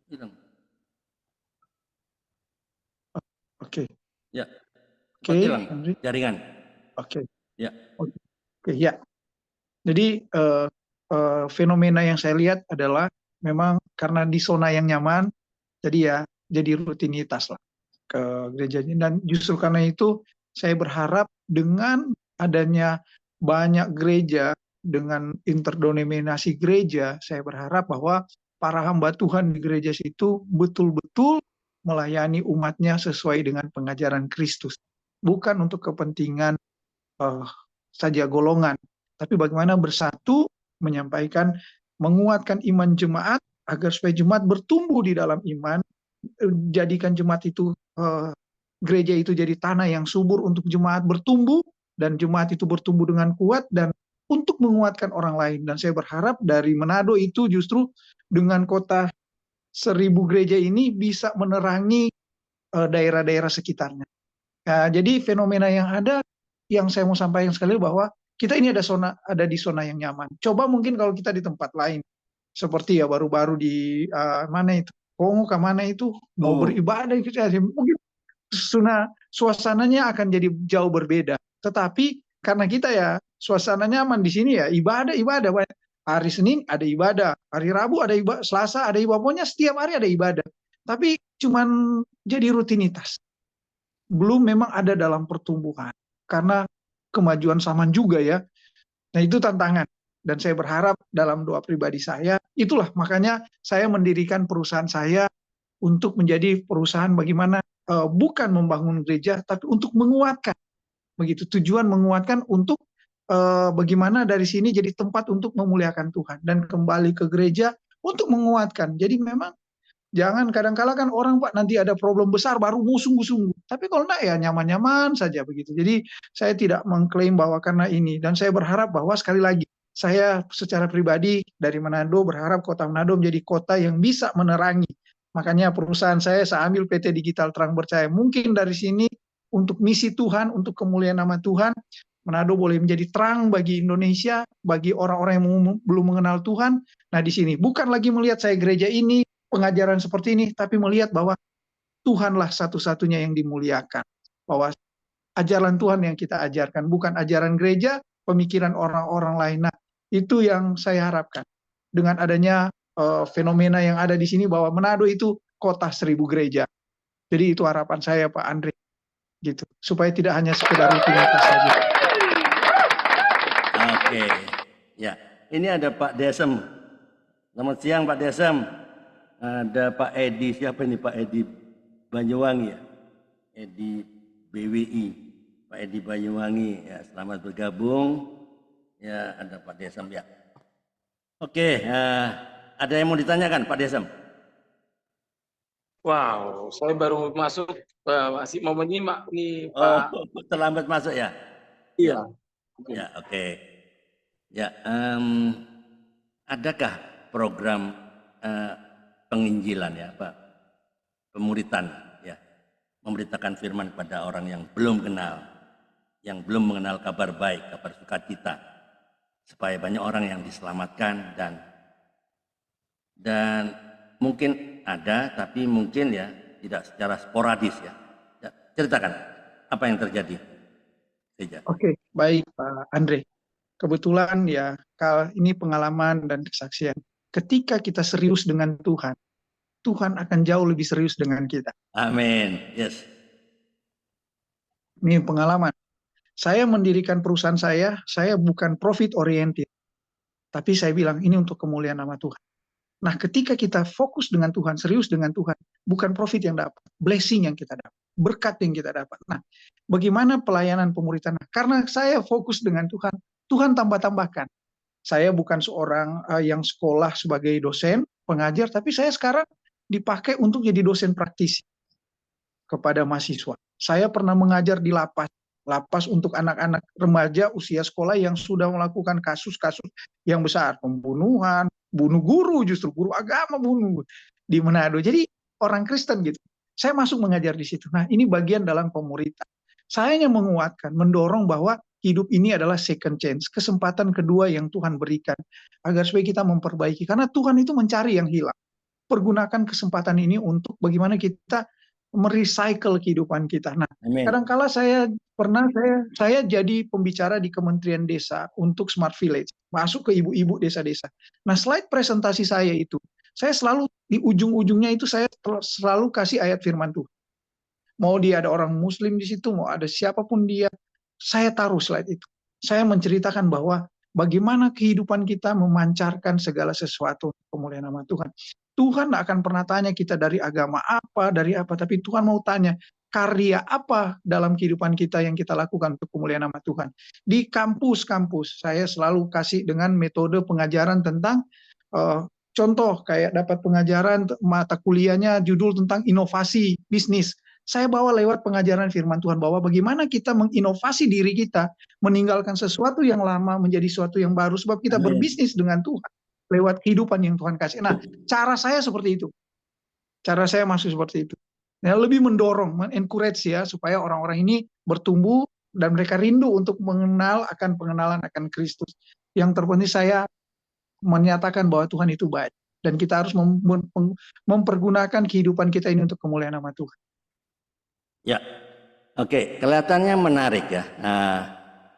hilang. oke, Ya, oke, cepat hilang Henry, jaringan. oke, Ya, oke, ya. Jadi fenomena yang saya lihat adalah memang karena di zona yang nyaman, jadi ya jadi rutinitas lah ke gerejanya. Dan justru karena itu saya berharap dengan adanya banyak gereja, dengan interdenominasi gereja, saya berharap bahwa para hamba Tuhan di gereja itu betul-betul melayani umatnya sesuai dengan pengajaran Kristus. Bukan untuk kepentingan uh, saja golongan, tapi bagaimana bersatu menyampaikan, menguatkan iman jemaat agar supaya jemaat bertumbuh di dalam iman, jadikan jemaat itu gereja itu jadi tanah yang subur untuk jemaat bertumbuh dan jemaat itu bertumbuh dengan kuat dan untuk menguatkan orang lain. Dan saya berharap dari Manado itu justru dengan kota 1000 gereja ini bisa menerangi daerah-daerah sekitarnya. Jadi fenomena yang ada yang saya mau sampaikan sekali bahwa kita ini ada di zona yang nyaman. Coba mungkin kalau kita di tempat lain, seperti ya baru-baru di mana itu, Kongo ke mana itu mau oh, beribadah gitu ya, mungkin suasananya akan jadi jauh berbeda. Tetapi karena kita ya suasana nyaman di sini ya ibadah. Hari Senin ada ibadah, hari Rabu ada ibadah, Selasa ada ibadah, pokoknya setiap hari ada ibadah. Tapi cuman jadi rutinitas, belum memang ada dalam pertumbuhan karena kemajuan zaman juga ya. Nah itu tantangan dan saya berharap dalam doa pribadi saya itulah makanya saya mendirikan perusahaan saya untuk menjadi perusahaan bagaimana bukan membangun gereja tapi untuk menguatkan, begitu tujuan menguatkan untuk bagaimana dari sini jadi tempat untuk memuliakan Tuhan dan kembali ke gereja untuk menguatkan. Jadi memang jangan kadang-kala kan orang Pak nanti ada problem besar baru mau sungguh-sungguh. Tapi kalau enggak ya nyaman-nyaman saja begitu. Jadi saya tidak mengklaim bahwa karena ini. Dan saya berharap bahwa sekali lagi saya secara pribadi dari Manado berharap kota Manado menjadi kota yang bisa menerangi. Makanya perusahaan saya ambil PT Digital Terang Percaya. Mungkin dari sini untuk misi Tuhan, untuk kemuliaan nama Tuhan, Manado boleh menjadi terang bagi Indonesia, bagi orang-orang yang belum mengenal Tuhan. Nah di sini bukan lagi melihat saya gereja ini, pengajaran seperti ini, tapi melihat bahwa Tuhanlah satu-satunya yang dimuliakan. Bahwa ajaran Tuhan yang kita ajarkan, bukan ajaran gereja, pemikiran orang-orang lain. Nah, itu yang saya harapkan. Dengan adanya fenomena yang ada di sini, bahwa Manado itu kota 1000 gereja. Jadi itu harapan saya Pak Andre. Gitu. Supaya tidak hanya sekedar rutinitas saja. oke. Ya, ini ada Pak Desem. Selamat siang Pak Desem. Ada Pak Edi, siapa ini Pak Edi Banyuwangi ya? Edi BWI, Pak Edi Banyuwangi ya, selamat bergabung. Ya, ada Pak Desem ya. Oke, ada yang mau ditanyakan Pak Desem? Wow, saya baru masuk, masih mau menyimak nih Oh, Pak. terlambat masuk ya? Ya, Iya, mungkin. ya, oke. Ya, adakah program eh, penginjilan ya, Pak? Pemuritan ya, memberitakan firman kepada orang yang belum kenal, yang belum mengenal kabar baik, kabar sukacita, supaya banyak orang yang diselamatkan dan mungkin ada, tapi mungkin ya tidak secara sporadis ya. Ya, ceritakan apa yang terjadi. Oke, baik Pak Andre. Kebetulan ya, ini pengalaman dan kesaksian. Ketika kita serius dengan Tuhan, Tuhan akan jauh lebih serius dengan kita. Amin. Yes. Ini pengalaman. Saya mendirikan perusahaan saya bukan profit oriented. Tapi saya bilang ini untuk kemuliaan nama Tuhan. Nah, ketika kita fokus dengan Tuhan, serius dengan Tuhan, bukan profit yang dapat, blessing yang kita dapat, berkat yang kita dapat. Nah, bagaimana pelayanan pemuritan? Karena saya fokus dengan Tuhan, Tuhan tambah-tambahkan. Saya bukan seorang yang sekolah sebagai dosen, pengajar, tapi saya sekarang dipakai untuk jadi dosen praktisi kepada mahasiswa. Saya pernah mengajar di lapas untuk anak-anak remaja usia sekolah yang sudah melakukan kasus-kasus yang besar, pembunuhan, bunuh guru, justru guru agama bunuh di Manado. Jadi orang Kristen gitu. Saya masuk mengajar di situ. Nah, ini bagian dalam pemuritan. Saya hanya menguatkan, mendorong bahwa hidup ini adalah second chance, kesempatan kedua yang Tuhan berikan agar supaya kita memperbaiki. Karena Tuhan itu mencari yang hilang. Pergunakan kesempatan ini untuk bagaimana kita merecycle kehidupan kita. Nah, Amin. kadangkala saya jadi pembicara di Kementerian Desa untuk Smart Village, masuk ke ibu-ibu desa-desa. Nah, slide presentasi saya itu, saya selalu di ujung-ujungnya itu saya selalu kasih ayat firman Tuhan. Mau dia ada orang Muslim di situ, mau ada siapapun dia, saya taruh slide itu. Saya menceritakan bahwa bagaimana kehidupan kita memancarkan segala sesuatu kemuliaan nama Tuhan. Tuhan tidak akan pernah tanya kita dari agama apa, dari apa, tapi Tuhan mau tanya karya apa dalam kehidupan kita yang kita lakukan untuk kemuliaan nama Tuhan. Di kampus-kampus, saya selalu kasih dengan metode pengajaran tentang contoh kayak dapat pengajaran mata kuliahnya judul tentang inovasi bisnis. Saya bawa lewat pengajaran firman Tuhan bahwa bagaimana kita menginovasi diri kita, meninggalkan sesuatu yang lama menjadi sesuatu yang baru sebab kita Amin. berbisnis dengan Tuhan lewat kehidupan yang Tuhan kasih. Nah, cara saya seperti itu. Cara saya masuk seperti itu. Nah, lebih mendorong, men-encourage ya supaya orang-orang ini bertumbuh dan mereka rindu untuk mengenal akan pengenalan akan Kristus. Yang terpenting saya menyatakan bahwa Tuhan itu baik dan kita harus mempergunakan kehidupan kita ini untuk kemuliaan nama Tuhan. Ya, oke, kelihatannya menarik ya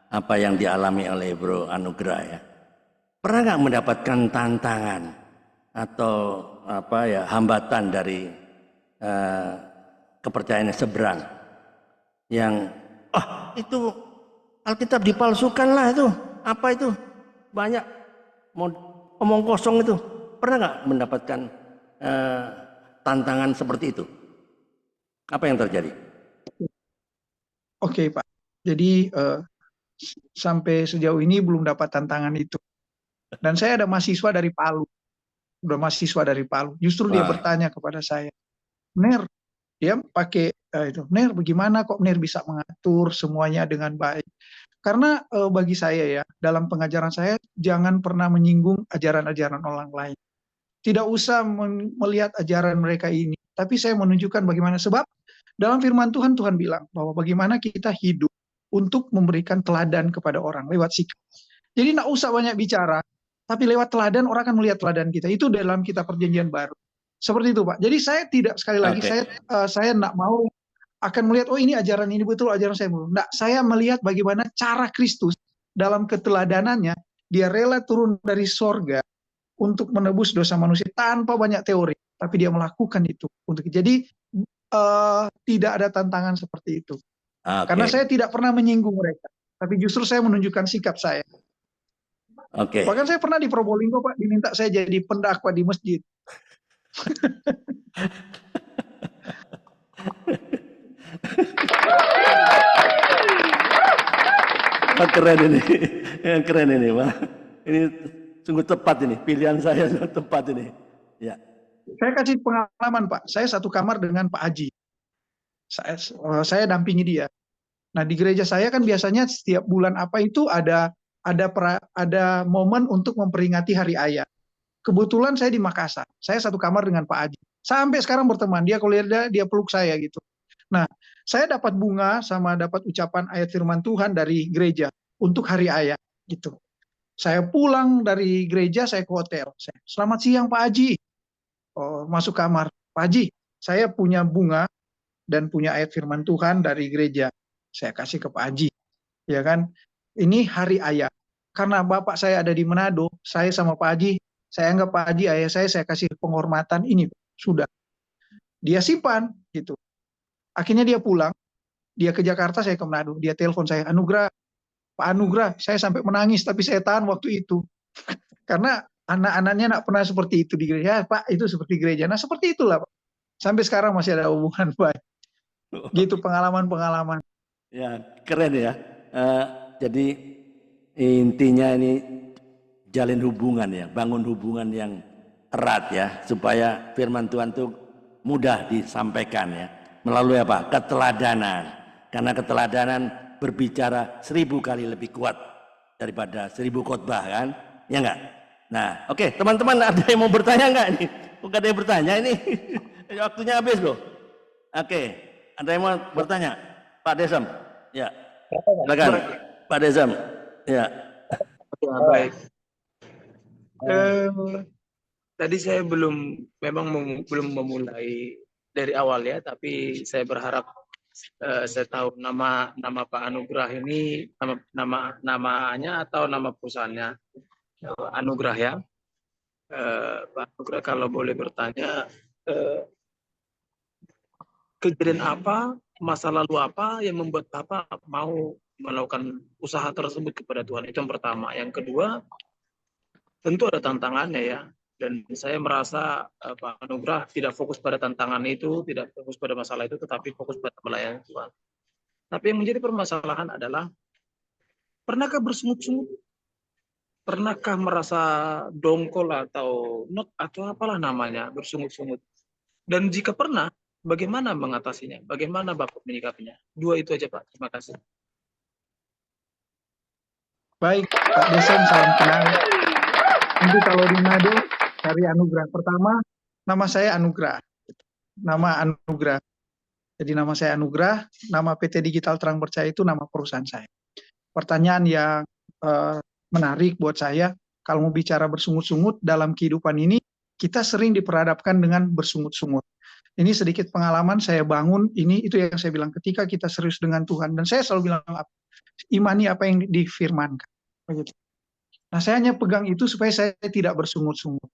apa yang dialami oleh Bro Anugrah ya. Pernah nggak mendapatkan tantangan atau apa ya hambatan dari kepercayaan seberang yang itu Alkitab dipalsukan lah itu apa itu banyak omong kosong itu, pernah nggak mendapatkan tantangan seperti itu? Apa yang terjadi? Oke Pak, jadi sampai sejauh ini belum dapat tantangan itu. Dan saya ada mahasiswa dari Palu, Justru dia bertanya kepada saya, Ner, dia pakai itu, Ner, bagaimana kok Ner bisa mengatur semuanya dengan baik? Karena bagi saya ya, dalam pengajaran saya jangan pernah menyinggung ajaran-ajaran orang lain. Tidak usah melihat ajaran mereka ini, tapi saya menunjukkan bagaimana sebab dalam firman Tuhan, Tuhan bilang bahwa bagaimana kita hidup untuk memberikan teladan kepada orang lewat sikap. Jadi tidak usah banyak bicara, tapi lewat teladan orang akan melihat teladan kita. Itu dalam kitab perjanjian baru. Seperti itu Pak. Jadi saya tidak, sekali lagi, saya tidak mau akan melihat, oh ini ajaran ini betul, ajaran saya betul. Tidak, saya melihat bagaimana cara Kristus dalam keteladanannya, dia rela turun dari sorga untuk menebus dosa manusia tanpa banyak teori. Tapi dia melakukan itu. Jadi tidak ada tantangan seperti itu. Karena saya tidak pernah menyinggung mereka. Tapi justru saya menunjukkan sikap saya. Bahkan saya pernah di Probolinggo Pak, diminta saya jadi pendakwa di masjid. Keren ini Pak. Ini sungguh tepat ini, pilihan saya tepat ini. Ya. Saya kasih pengalaman Pak, saya satu kamar dengan Pak Haji. Saya dampingi dia. Nah di gereja saya kan biasanya setiap bulan apa itu ada momen untuk memperingati Hari Ayah. Kebetulan saya di Makassar, saya satu kamar dengan Pak Haji. Sampai sekarang berteman, dia kalau dia peluk saya gitu. Nah, saya dapat bunga sama dapat ucapan ayat firman Tuhan dari gereja untuk Hari Ayah gitu. Saya pulang dari gereja, saya ke hotel. Selamat siang Pak Haji. masuk kamar, Pak Haji, saya punya bunga dan punya ayat firman Tuhan dari gereja. Saya kasih ke Pak Haji, ya kan? Ini hari ayah. Karena bapak saya ada di Manado, saya sama Pak Haji, saya anggap Pak Haji ayah saya kasih penghormatan ini. Sudah. Dia simpan, gitu. Akhirnya dia pulang, dia ke Jakarta, saya ke Manado. Dia telepon saya, Anugrah, Pak Anugrah, saya sampai menangis, tapi saya tahan waktu itu. Karena anak-anaknya nak pernah seperti itu di gereja. Pak, itu seperti gereja. Nah, seperti itulah, Pak. Sampai sekarang masih ada hubungan baik. Gitu pengalaman-pengalaman. Ya, keren ya. Jadi intinya ini jalin hubungan ya, bangun hubungan yang erat ya, supaya firman Tuhan itu mudah disampaikan ya. Melalui apa? Keteladanan. Karena keteladanan berbicara 1000 kali lebih kuat daripada 1000 khotbah kan? Ya enggak? Nah, oke, teman-teman ada yang mau bertanya enggak nih? Bukan ada yang bertanya ini. Waktunya habis loh. Oke, ada yang mau bertanya? Pak Desem. Ya. Silakan. Pak Desem. Ya. Ya, baik. Tadi saya belum memulai dari awal ya, tapi saya berharap saya tahu nama Pak Anugrah ini namanya atau nama perusahaannya Anugrah ya. Pak Anugrah, kalau boleh bertanya, kejadian apa, masa lalu apa yang membuat Bapak mau melakukan usaha tersebut kepada Tuhan? Itu yang pertama. Yang kedua, tentu ada tantangannya ya. Dan saya merasa Pak Anugrah tidak fokus pada tantangan itu, tidak fokus pada masalah itu, tetapi fokus pada melayani Tuhan. Tapi yang menjadi permasalahan adalah, pernahkah bersungut-sungut? Pernahkah merasa dongkol atau not atau apalah namanya, bersungut-sungut? Dan jika pernah, bagaimana mengatasinya? Bagaimana Bapak menyikapinya? Dua itu aja Pak, terima kasih. Baik, Pak Desem, salam kenal. Nanti kalau di Manado, cari Anugrah. Pertama, nama saya Anugrah. Nama Anugrah. Jadi nama saya Anugrah, nama PT Digital Terang Percaya itu nama perusahaan saya. Pertanyaan yang menarik buat saya, kalau mau bicara bersungut-sungut dalam kehidupan ini, kita sering diperhadapkan dengan bersungut-sungut. Ini sedikit pengalaman saya bangun, itu yang saya bilang, ketika kita serius dengan Tuhan, dan saya selalu bilang, imani apa yang difirmankan. Begitu. Nah, saya hanya pegang itu supaya saya tidak bersungut-sungut.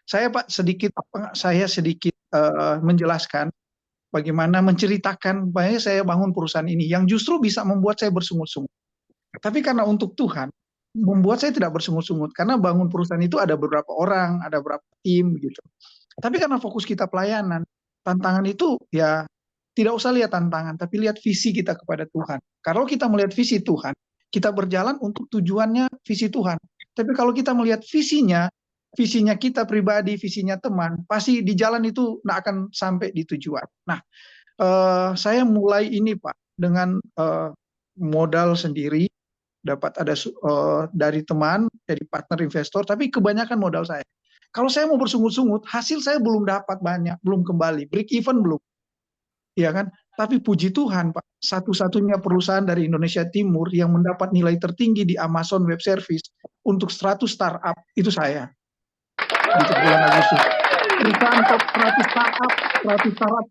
Saya Pak sedikit menjelaskan bagaimana menceritakan bahwa saya bangun perusahaan ini yang justru bisa membuat saya bersungut-sungut. Tapi karena untuk Tuhan membuat saya tidak bersungut-sungut, karena bangun perusahaan itu ada beberapa orang, ada beberapa tim gitu. Tapi karena fokus kita pelayanan, tantangan itu ya tidak usah lihat tantangan, tapi lihat visi kita kepada Tuhan. Kalau kita melihat visi Tuhan, kita berjalan untuk tujuannya visi Tuhan. Tapi kalau kita melihat visinya kita pribadi, visinya teman, pasti di jalan itu tidak akan sampai di tujuan. Nah, saya mulai ini Pak, dengan modal sendiri, dapat ada dari teman, dari partner investor, tapi kebanyakan modal saya. Kalau saya mau bersungut-sungut, hasil saya belum dapat banyak, belum kembali, break even belum. Ya kan? Tapi puji Tuhan Pak, satu-satunya perusahaan dari Indonesia Timur yang mendapat nilai tertinggi di Amazon Web Service untuk 100 startup itu saya. Di bulan Agustus. Perusahaan top 100 startup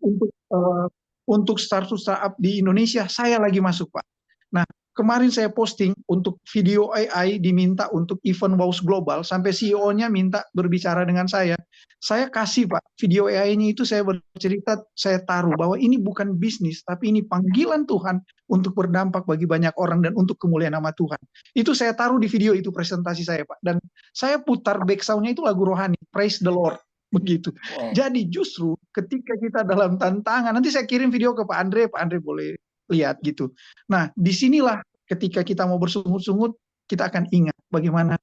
untuk 100 startup di Indonesia, saya lagi masuk Pak. Nah, kemarin saya posting untuk video AI diminta untuk event WOWS Global, sampai CEO-nya minta berbicara dengan saya. Saya kasih Pak, video AI-nya itu saya bercerita, saya taruh bahwa ini bukan bisnis, tapi ini panggilan Tuhan untuk berdampak bagi banyak orang dan untuk kemuliaan nama Tuhan. Itu saya taruh di video itu, presentasi saya Pak. Dan saya putar backsound-nya itu lagu rohani, Praise the Lord. Begitu. Wow. Jadi justru ketika kita dalam tantangan, nanti saya kirim video ke Pak Andre boleh lihat gitu. Nah, disinilah ketika kita mau bersungut-sungut, kita akan ingat bagaimana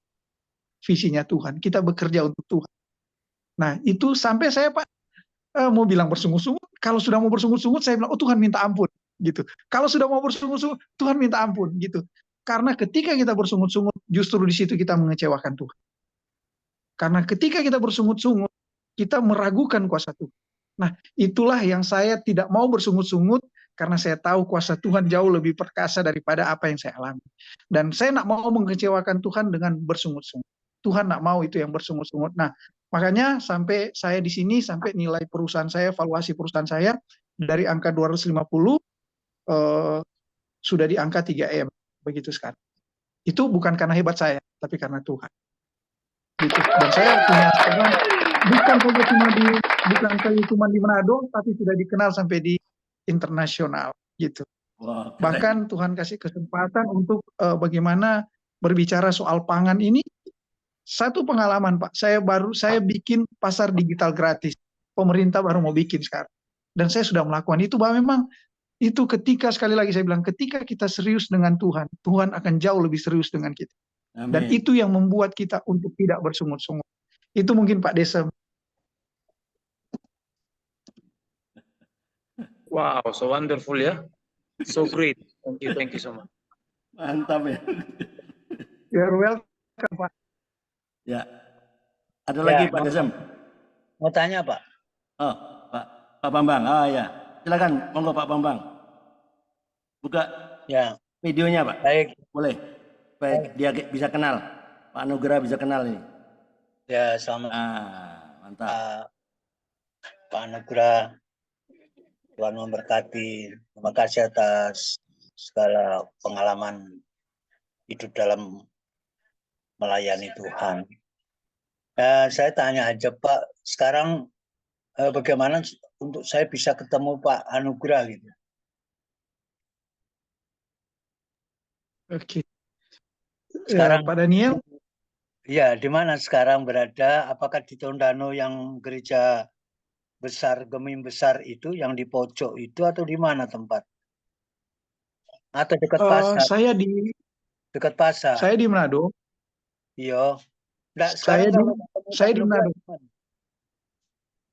visinya Tuhan. Kita bekerja untuk Tuhan. Nah, itu sampai saya Pak mau bilang bersungut-sungut. Kalau sudah mau bersungut-sungut, saya bilang, oh Tuhan minta ampun, gitu. Kalau sudah mau bersungut-sungut, Tuhan minta ampun, gitu. Karena ketika kita bersungut-sungut, justru di situ kita mengecewakan Tuhan. Karena ketika kita bersungut-sungut, kita meragukan kuasa Tuhan. Nah, itulah yang saya tidak mau bersungut-sungut, karena saya tahu kuasa Tuhan jauh lebih perkasa daripada apa yang saya alami. Dan saya tidak mau mengecewakan Tuhan dengan bersungut-sungut. Tuhan tidak mau itu yang bersungut-sungut. Nah, Makanya sampai saya di sini, sampai nilai perusahaan saya, valuasi perusahaan saya dari angka 250 eh, sudah di angka 3M. Begitu sekarang. Itu bukan karena hebat saya, tapi karena Tuhan. Gitu. Dan saya punya sekarang bukan saja cuma di Manado, tapi sudah dikenal sampai di internasional. Gitu. Wah, keren. Bahkan Tuhan kasih kesempatan untuk bagaimana berbicara soal pangan ini. Satu pengalaman Pak, saya bikin pasar digital gratis. Pemerintah baru mau bikin sekarang. Dan saya sudah melakukan itu, bahwa memang itu ketika, sekali lagi saya bilang, ketika kita serius dengan Tuhan, Tuhan akan jauh lebih serius dengan kita. Dan Amin. itu yang membuat kita untuk tidak bersungut-sungut. Itu mungkin Pak Desem. Wow, so wonderful ya. So great. Thank you so much. Mantap ya. You're welcome Pak. Ya. Ada lagi Pak Desem? Mau tanya Pak? Oh, Pak Bambang. Ah ya. Silakan, monggo Pak Bambang. Buka Ya, videonya Pak. baik. Boleh. Supaya dia bisa kenal. Pak Nugraha bisa kenal ini. Ya, selamat Mantap. Pak Nugraha. Tuhan memberkati. Terima kasih atas segala pengalaman hidup dalam melayani Tuhan. Saya tanya aja Pak, sekarang bagaimana untuk saya bisa ketemu Pak Anugrah gitu? Oke. Sekarang Pak Daniel? Ya, di mana sekarang berada? Apakah di Tondano yang gereja besar, Gemim besar itu, yang di pojok itu, atau di mana tempat? Atau dekat pasar? Dekat pasar. Saya di Manado. Iya. Nah, sekarang saya di Manado.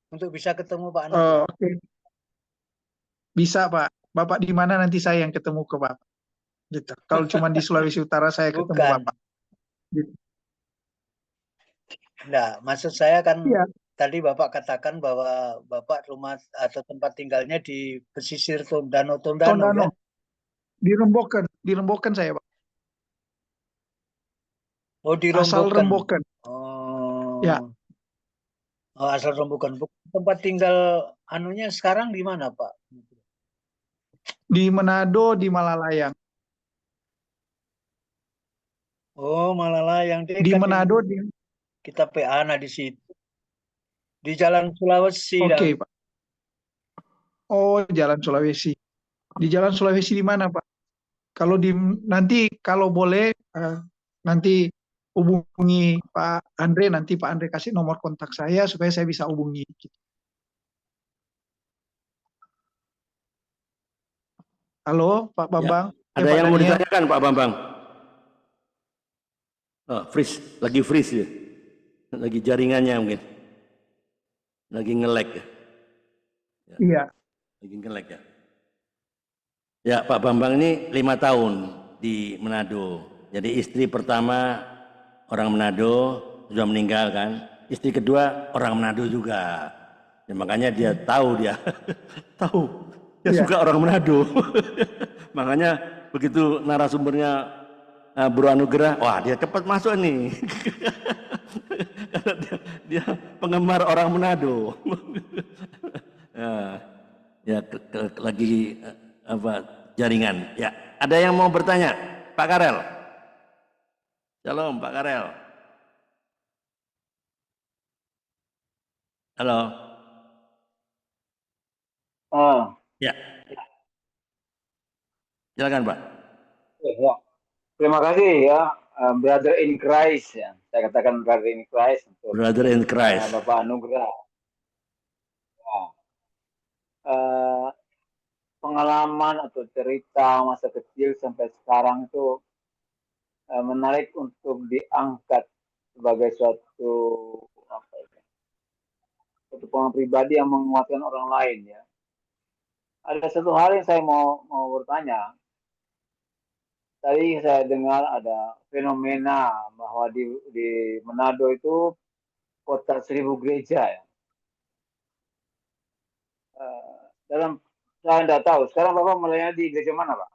Untuk bisa ketemu Pak Anugrah. Oke. Bisa Pak. Bapak di mana, nanti saya yang ketemu ke Bapak. Gitu. Kalau cuma di Sulawesi Utara saya ketemu Bapak. Gitu. Nah, maksud saya kan ya. Tadi Bapak katakan bahwa Bapak rumah atau tempat tinggalnya di pesisir Tondano ya? Di Rembokan saya Pak. Oh, di Asal Rembokan. Oh. Ya. Oh, asal Rembokan. Tempat tinggal anunya sekarang di mana Pak? Di Manado, di Malalayang. Oh, Malalayang. Di Manado, kita PA di situ. Di Jalan Sulawesi. Oke, Pak. Oh, Jalan Sulawesi. Di Jalan Sulawesi di mana, Pak? Kalau nanti kalau boleh nanti hubungi Pak Andre, nanti Pak Andre kasih nomor kontak saya supaya saya bisa hubungi. Halo, Pak Bambang. Ya, ada yang mau ditanyakan Pak Bambang? Oh, lagi freeze ya. Lagi jaringannya mungkin. Lagi nge-lag ya. Iya. Lagi nge-lag ya. Ya, Pak Bambang ini 5 tahun di Manado. Jadi istri pertama orang Manado, sudah meninggal kan. Istri kedua orang Manado juga. Ya, makanya dia tahu tahu. Dia suka orang Manado. Makanya begitu narasumbernya Bro Anugrah, wah dia cepat masuk nih. Karena dia penggemar orang Manado. Lagi jaringan. Ya, ada yang mau bertanya? Pak Karel. Shalom Pak Karel. Halo. Ya. Silakan Pak. Ya. Terima kasih ya, Brother in Christ ya. Saya katakan Brother in Christ untuk Brother in Christ. Bapak Anugrah. Ya. Pengalaman atau cerita masa kecil sampai sekarang itu menarik untuk diangkat sebagai suatu pengalaman pribadi yang menguatkan orang lain ya. Ada satu hal yang saya mau bertanya. Tadi saya dengar ada fenomena bahwa di Manado itu kota 1000 gereja ya. Saya tidak tahu. Sekarang Bapak melayani di gereja mana, Pak?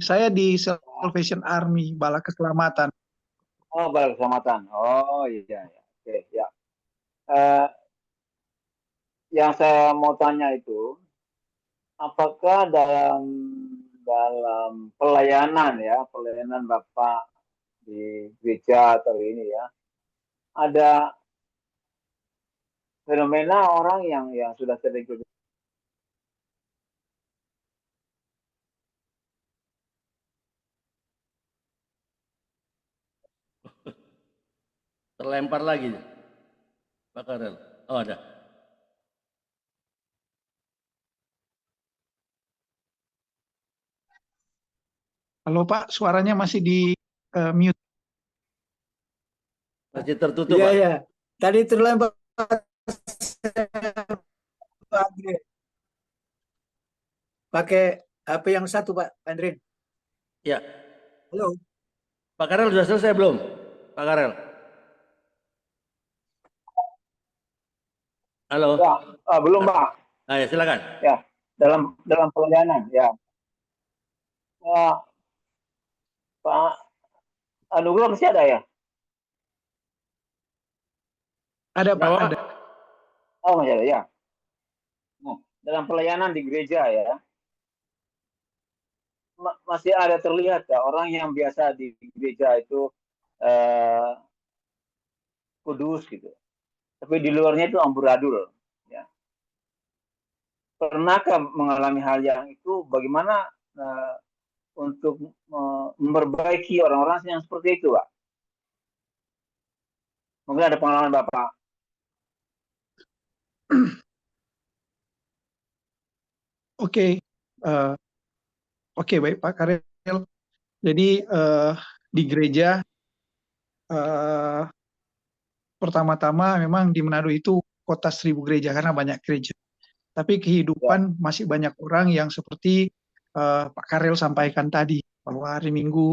Saya di Salvation Army, Bala Keselamatan. Oh, Balai Keselamatan. Oh, iya, ya. Oke, ya. Eh, yang saya mau tanya itu, apakah dalam dalam pelayanan ya, pelayanan Bapak di gereja atau ini ya, ada fenomena orang yang sudah sering Terlempar lagi, Pak Karel. Oh, ada. Halo Pak, suaranya masih di mute. Masih tertutup, Iya, Pak. iya. Tadi terlempar Pak Andre. Pakai HP yang satu, Pak Andrin. Ya. Halo. Pak Karel sudah selesai belum? Pak Karel. Halo. ya, belum Pak. Nah, ya, silakan. Ya, dalam pelayanan ya. Ya, Pak Anugrah masih ada ya? Ada Pak, Kenapa, ada. Pak? Oh, masih ada ya. Nah, dalam pelayanan di gereja ya, masih ada terlihat ya orang yang biasa di gereja itu eh, kudus gitu, tapi di luarnya itu amburadul. Ya. Pernahkah mengalami hal yang itu? Bagaimana untuk memperbaiki orang-orang yang seperti itu, Pak? Mungkin ada pengalaman Bapak. Oke, oke baik Pak Karel. Jadi di gereja eh, pertama-tama memang di Manado itu kota 1000 gereja karena banyak gereja. Tapi Ya, kehidupan masih banyak orang yang seperti Pak Karel sampaikan tadi bahwa hari Minggu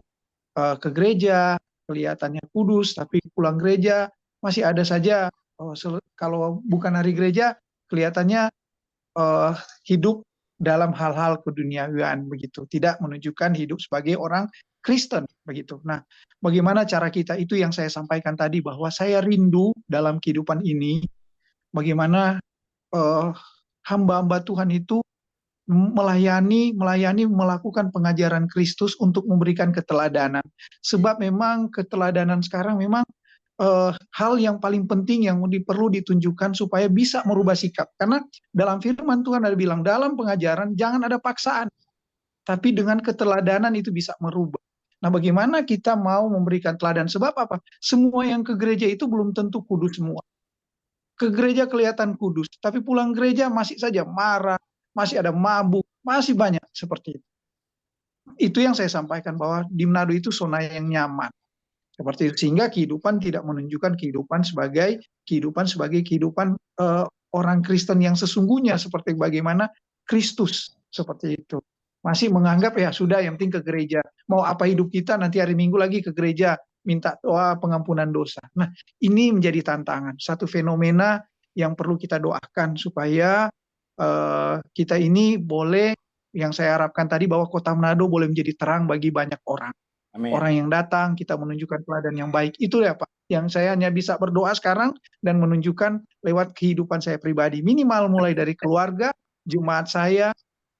ke gereja kelihatannya kudus, tapi pulang gereja masih ada saja kalau bukan hari gereja kelihatannya eh, hidup dalam hal-hal keduniawian begitu, tidak menunjukkan hidup sebagai orang Kristen begitu. Nah, bagaimana cara kita itu yang saya sampaikan tadi bahwa saya rindu dalam kehidupan ini bagaimana eh, hamba-hamba Tuhan itu melayani melakukan pengajaran Kristus untuk memberikan keteladanan. Sebab memang keteladanan sekarang memang hal yang paling penting yang perlu ditunjukkan supaya bisa merubah sikap. Karena dalam firman Tuhan ada bilang, dalam pengajaran jangan ada paksaan, tapi dengan keteladanan itu bisa merubah. Nah, bagaimana kita mau memberikan teladan? Sebab apa? Semua yang ke gereja itu belum tentu kudus semua. Ke gereja kelihatan kudus, tapi pulang gereja masih saja marah, masih ada mabuk, masih banyak seperti itu. Itu yang saya sampaikan bahwa di Manado itu zona yang nyaman. Seperti itu. Sehingga kehidupan tidak menunjukkan kehidupan sebagai kehidupan orang Kristen yang sesungguhnya seperti bagaimana Kristus seperti itu. Masih menganggap ya sudah yang penting ke gereja. Mau apa hidup kita nanti hari Minggu lagi ke gereja minta doa pengampunan dosa. Nah, ini menjadi tantangan, satu fenomena yang perlu kita doakan supaya kita ini boleh yang saya harapkan tadi bahwa Kota Manado boleh menjadi terang bagi banyak orang. Amin. Orang yang datang, kita menunjukkan teladan yang baik. Itu ya Pak, yang saya hanya bisa berdoa sekarang dan menunjukkan lewat kehidupan saya pribadi. Minimal mulai dari keluarga, jemaat saya,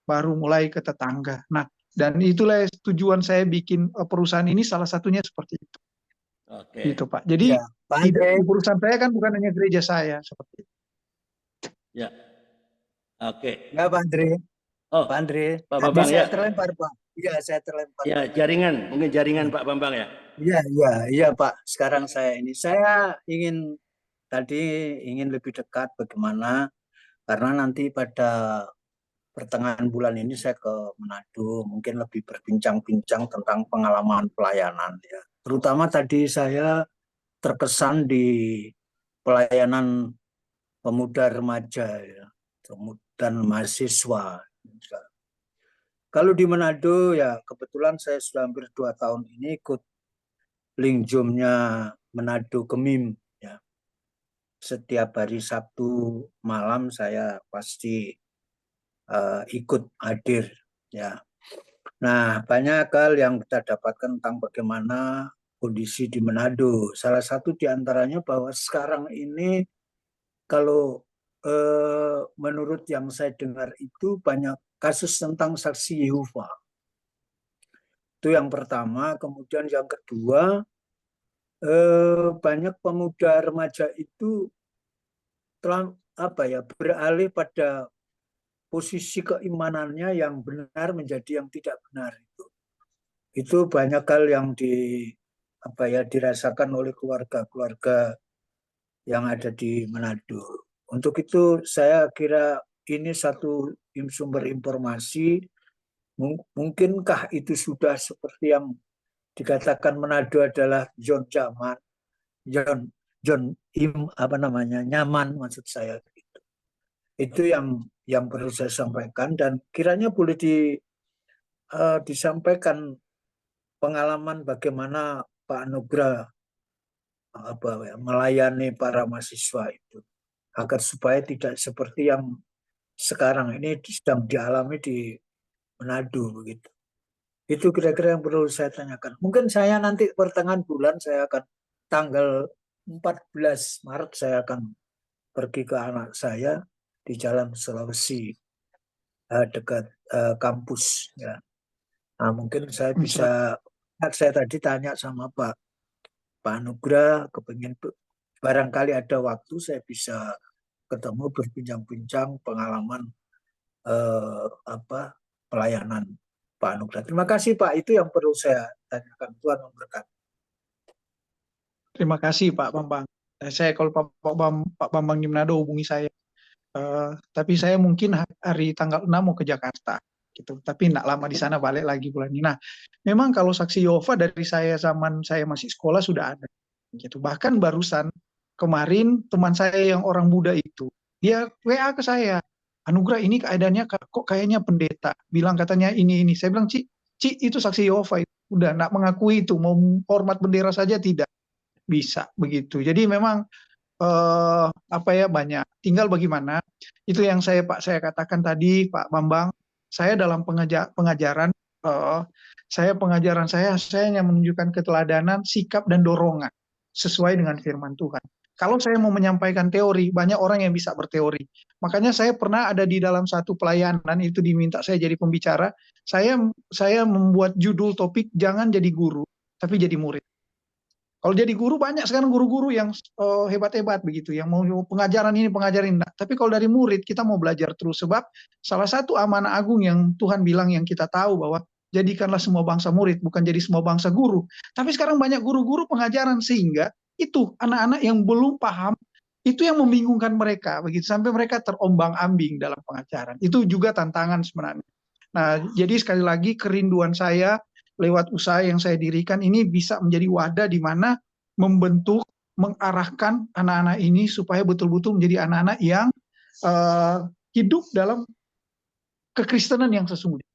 baru mulai ke tetangga. Nah, dan itulah tujuan saya bikin perusahaan ini salah satunya seperti itu. Oke. Gitu Pak. Jadi Ya, Pak Andre. perusahaan saya kan bukan hanya gereja saya seperti itu. Ya. Oke. Ya, Pak Andre. Oh, Pak Andre. Pak Tadi Bambang saya ya. terlempar, Pak. Iya, saya terlempar. Ya, jaringan, mungkin jaringan Pak Bambang ya. Iya, iya, iya, Pak. Sekarang saya ingin lebih dekat bagaimana karena nanti pada pertengahan bulan ini saya ke Manado, mungkin lebih berbincang-bincang tentang pengalaman pelayanan ya. Terutama tadi saya terkesan di pelayanan pemuda remaja ya, dan mahasiswa. Kalau di Manado ya kebetulan saya sudah hampir 2 tahun ini ikut Lingjumnya Manado Gemim ya. Setiap hari Sabtu malam saya pasti ikut hadir ya. Nah, banyak hal yang kita dapatkan tentang bagaimana kondisi di Manado. Salah satu di antaranya bahwa sekarang ini kalau menurut yang saya dengar itu banyak kasus tentang saksi Yehova. Itu yang pertama. Kemudian yang kedua, banyak pemuda remaja itu telah beralih pada posisi keimanannya yang benar menjadi yang tidak benar. Itu banyak hal yang dirasakan oleh keluarga-keluarga yang ada di Manado. Untuk itu saya kira ini satu sumber informasi. Mungkinkah itu sudah seperti yang dikatakan Manado adalah zona zaman, nyaman maksud saya. Itu yang perlu saya sampaikan, dan kiranya boleh disampaikan pengalaman bagaimana Pak Anugrah melayani para mahasiswa itu, agar supaya tidak seperti yang sekarang ini sedang dialami di Manado begitu. Itu kira-kira yang perlu saya tanyakan. Mungkin saya nanti pertengahan bulan saya akan tanggal 14 Maret saya akan pergi ke anak saya di Jalan Sulawesi dekat kampus ya. Nah, mungkin saya bisa, saya tadi tanya sama Pak Anugrah, kepingin barangkali ada waktu saya bisa ketemu berbincang-bincang pengalaman pelayanan Pak Anugrah. Terima kasih Pak, itu yang perlu saya tanyakan. Tuhan memberkati. Terima kasih Pak Bambang. Saya kalau Pak Bambang di Manado hubungi saya. Tapi saya mungkin hari tanggal 6 mau ke Jakarta gitu. Tapi tidak lama di sana, balik lagi bulan ini. Nah, memang kalau saksi Yehova dari saya zaman saya masih sekolah sudah ada gitu. Bahkan barusan kemarin teman saya yang orang Buddha itu, dia WA ke saya, Anugrah ini keadaannya kok kayaknya pendeta. Bilang katanya ini. Saya bilang, Ci itu saksi Yehova itu. Udah nak mengakui itu, mau hormat bendera saja tidak bisa begitu. Jadi memang banyak. Tinggal bagaimana. Itu yang saya katakan tadi Pak Bambang. Saya dalam pengajaran saya hanya menunjukkan keteladanan, sikap dan dorongan sesuai dengan firman Tuhan. Kalau saya mau menyampaikan teori, banyak orang yang bisa berteori. Makanya saya pernah ada di dalam satu pelayanan itu diminta saya jadi pembicara. Saya membuat judul topik jangan jadi guru, tapi jadi murid. Kalau jadi guru banyak sekarang guru-guru yang hebat-hebat begitu, yang mau pengajaran ini, pengajaran ini. Tapi kalau dari murid kita mau belajar terus, sebab salah satu amanah agung yang Tuhan bilang yang kita tahu bahwa jadikanlah semua bangsa murid, bukan jadi semua bangsa guru. Tapi sekarang banyak guru-guru pengajaran sehingga itu anak-anak yang belum paham itu yang membingungkan mereka begitu sampai mereka terombang-ambing dalam pengajaran. Itu juga tantangan sebenarnya. Nah, jadi sekali lagi kerinduan saya lewat usaha yang saya dirikan ini bisa menjadi wadah di mana membentuk, mengarahkan anak-anak ini supaya betul-betul menjadi anak-anak yang hidup dalam kekristenan yang sesungguhnya.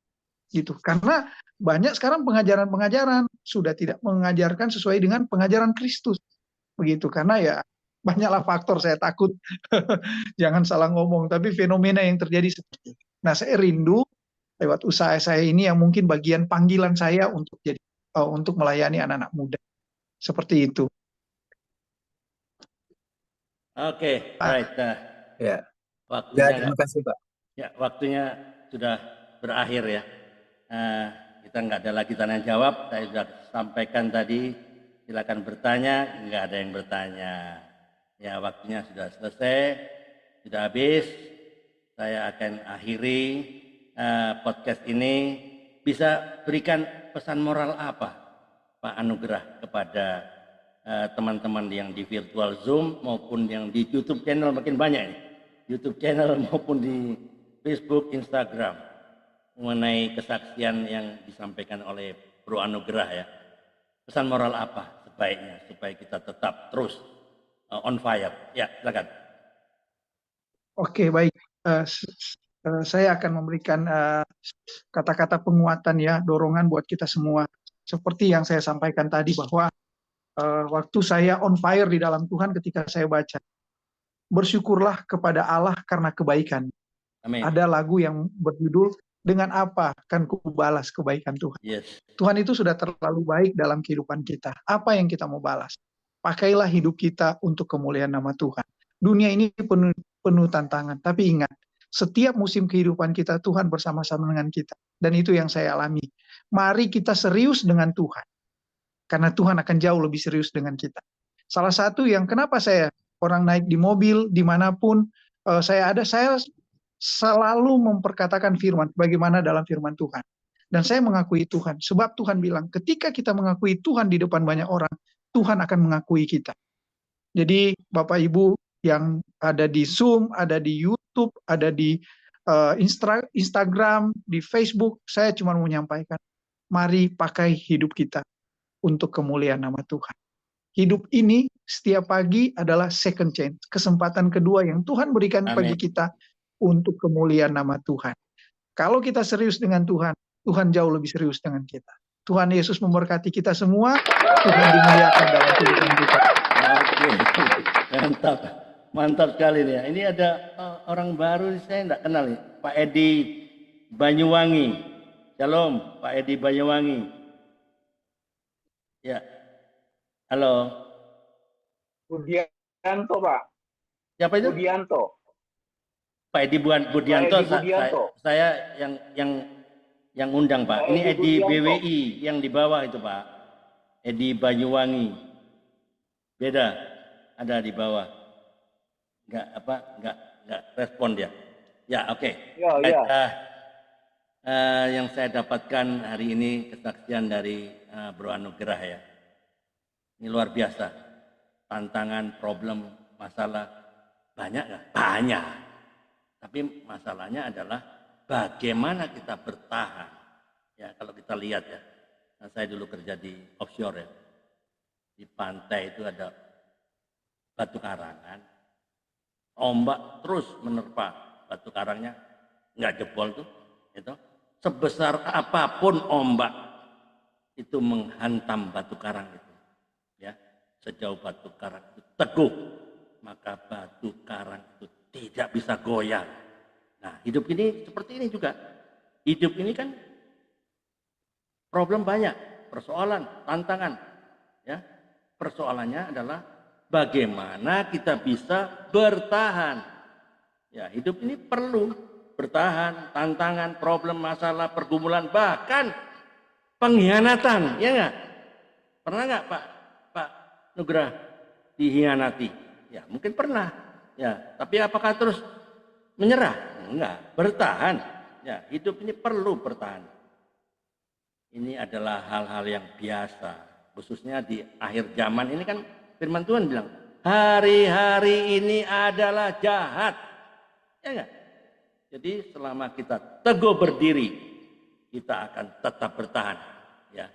Gitu. Karena banyak sekarang pengajaran-pengajaran sudah tidak mengajarkan sesuai dengan pengajaran Kristus. Begitu. Karena ya banyaklah faktor, saya takut jangan salah ngomong, tapi fenomena yang terjadi seperti itu. Nah, saya rindu lewat usaha saya ini yang mungkin bagian panggilan saya untuk melayani anak-anak muda. Seperti itu. Oke, right. Ya. Waktunya, terima kasih Pak. Ya, waktunya sudah berakhir ya. Kita nggak ada lagi tanya jawab. Saya sudah sampaikan tadi, silakan bertanya. Nggak ada yang bertanya. Ya, waktunya sudah selesai, sudah habis. Saya akan akhiri podcast ini. Bisa berikan pesan moral apa Pak Anugrah kepada teman-teman yang di virtual Zoom maupun yang di YouTube channel, makin banyak ini, YouTube channel maupun di Facebook, Instagram, mengenai kesaksian yang disampaikan oleh Bro Anugrah ya. Pesan moral apa sebaiknya supaya kita tetap terus on fire? Ya, silakan. Oke, baik. Saya akan memberikan kata-kata penguatan ya, dorongan buat kita semua. Seperti yang saya sampaikan tadi bahwa waktu saya on fire di dalam Tuhan ketika saya baca, bersyukurlah kepada Allah karena kebaikan. Amin. Ada lagu yang berjudul dengan apa akan kubalas kebaikan Tuhan? Yes. Tuhan itu sudah terlalu baik dalam kehidupan kita. Apa yang kita mau balas? Pakailah hidup kita untuk kemuliaan nama Tuhan. Dunia ini penuh tantangan, tapi ingat, setiap musim kehidupan kita, Tuhan bersama-sama dengan kita. Dan itu yang saya alami. Mari kita serius dengan Tuhan. Karena Tuhan akan jauh lebih serius dengan kita. Salah satu yang kenapa saya orang naik di mobil, dimanapun saya ada, saya selalu memperkatakan firman, bagaimana dalam firman Tuhan. Dan saya mengakui Tuhan, sebab Tuhan bilang, ketika kita mengakui Tuhan di depan banyak orang, Tuhan akan mengakui kita. Jadi Bapak Ibu yang ada di Zoom, ada di YouTube, ada di Instagram, di Facebook, saya cuma mau menyampaikan, mari pakai hidup kita untuk kemuliaan nama Tuhan. Hidup ini setiap pagi adalah second chance, kesempatan kedua yang Tuhan berikan bagi kita untuk kemuliaan nama Tuhan. Kalau kita serius dengan Tuhan, Tuhan jauh lebih serius dengan kita. Tuhan Yesus memberkati kita semua, Tuhan dimuliakan dalam kehidupan kita. Oke, mantap, mantap sekali nih ya. Ini ada orang baru, saya tidak kenal nih, Pak Edi Banyuwangi. Shalom, Pak Edi Banyuwangi. Ya, halo. Budianto, Pak. Siapa itu? Budianto. Pak Edi Budianto, saya yang undang Pak. Ini Edi BWI yang di bawah itu Pak. Edi Banyuwangi. Beda, ada di bawah. Enggak respon dia. Ya, oke. Ya. Yang saya dapatkan hari ini kesaksian dari Bro Anugerah ya. Ini luar biasa. Tantangan, problem, masalah banyak nggak? Banyak. Tapi masalahnya adalah bagaimana kita bertahan. Ya, kalau kita lihat ya, saya dulu kerja di offshore ya, di pantai itu ada batu karangan, ombak terus menerpa batu karangnya, nggak jebol tuh, itu sebesar apapun ombak itu menghantam batu karang itu, ya, sejauh batu karang itu teguh, maka batu karang itu tidak bisa goyang. Nah, hidup ini seperti ini juga. Hidup ini kan problem banyak, persoalan, tantangan. Ya, persoalannya adalah bagaimana kita bisa bertahan. Ya, hidup ini perlu bertahan, tantangan, problem, masalah, pergumulan, bahkan pengkhianatan, ya nggak? Pernah nggak Pak Nugrah dihianati? Ya, mungkin pernah. Ya, tapi apakah terus menyerah? Enggak, bertahan. Ya, hidup ini perlu bertahan. Ini adalah hal-hal yang biasa, khususnya di akhir zaman ini kan firman Tuhan bilang, hari-hari ini adalah jahat. Ya enggak? Jadi selama kita teguh berdiri, kita akan tetap bertahan. Ya,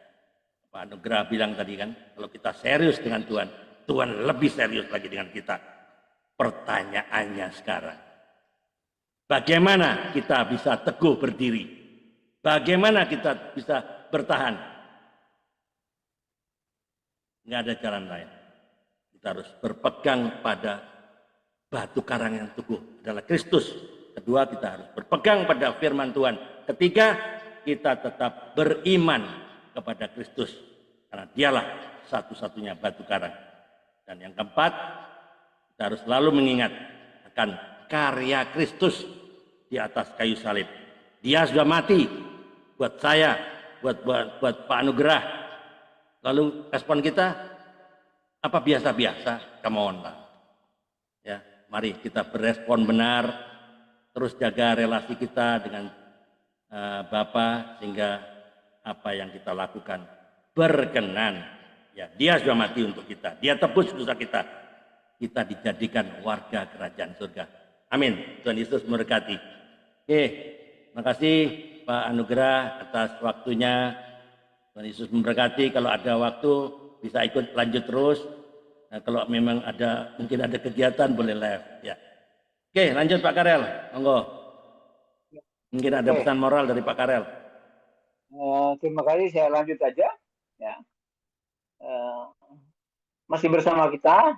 Pak Nugrah bilang tadi kan, kalau kita serius dengan Tuhan, Tuhan lebih serius lagi dengan kita. Pertanyaannya sekarang, bagaimana kita bisa teguh berdiri? Bagaimana kita bisa bertahan? Nggak ada jalan lain. Kita harus berpegang pada batu karang yang teguh adalah Kristus. Kedua, kita harus berpegang pada firman Tuhan. Ketiga, kita tetap beriman kepada Kristus. Karena dialah satu-satunya batu karang. Dan yang keempat, kita harus selalu mengingat akan karya Kristus di atas kayu salib. Dia sudah mati buat saya, buat Pak Anugerah. Lalu respon kita apa biasa-biasa? Come on lah. Ya, mari kita berespon benar, terus jaga relasi kita dengan Bapa sehingga apa yang kita lakukan berkenan. Ya, dia sudah mati untuk kita. Dia tebus dosa kita. Kita dijadikan warga kerajaan surga. Amin. Tuhan Yesus memberkati. Oke, terima kasih Pak Anugerah atas waktunya. Tuhan Yesus memberkati. Kalau ada waktu bisa ikut lanjut terus. Nah, kalau memang mungkin ada kegiatan boleh live. Ya. Oke, lanjut Pak Karel. Monggo. Mungkin ada pesan moral dari Pak Karel. Terima kasih. Saya lanjut aja. Ya. Masih bersama kita.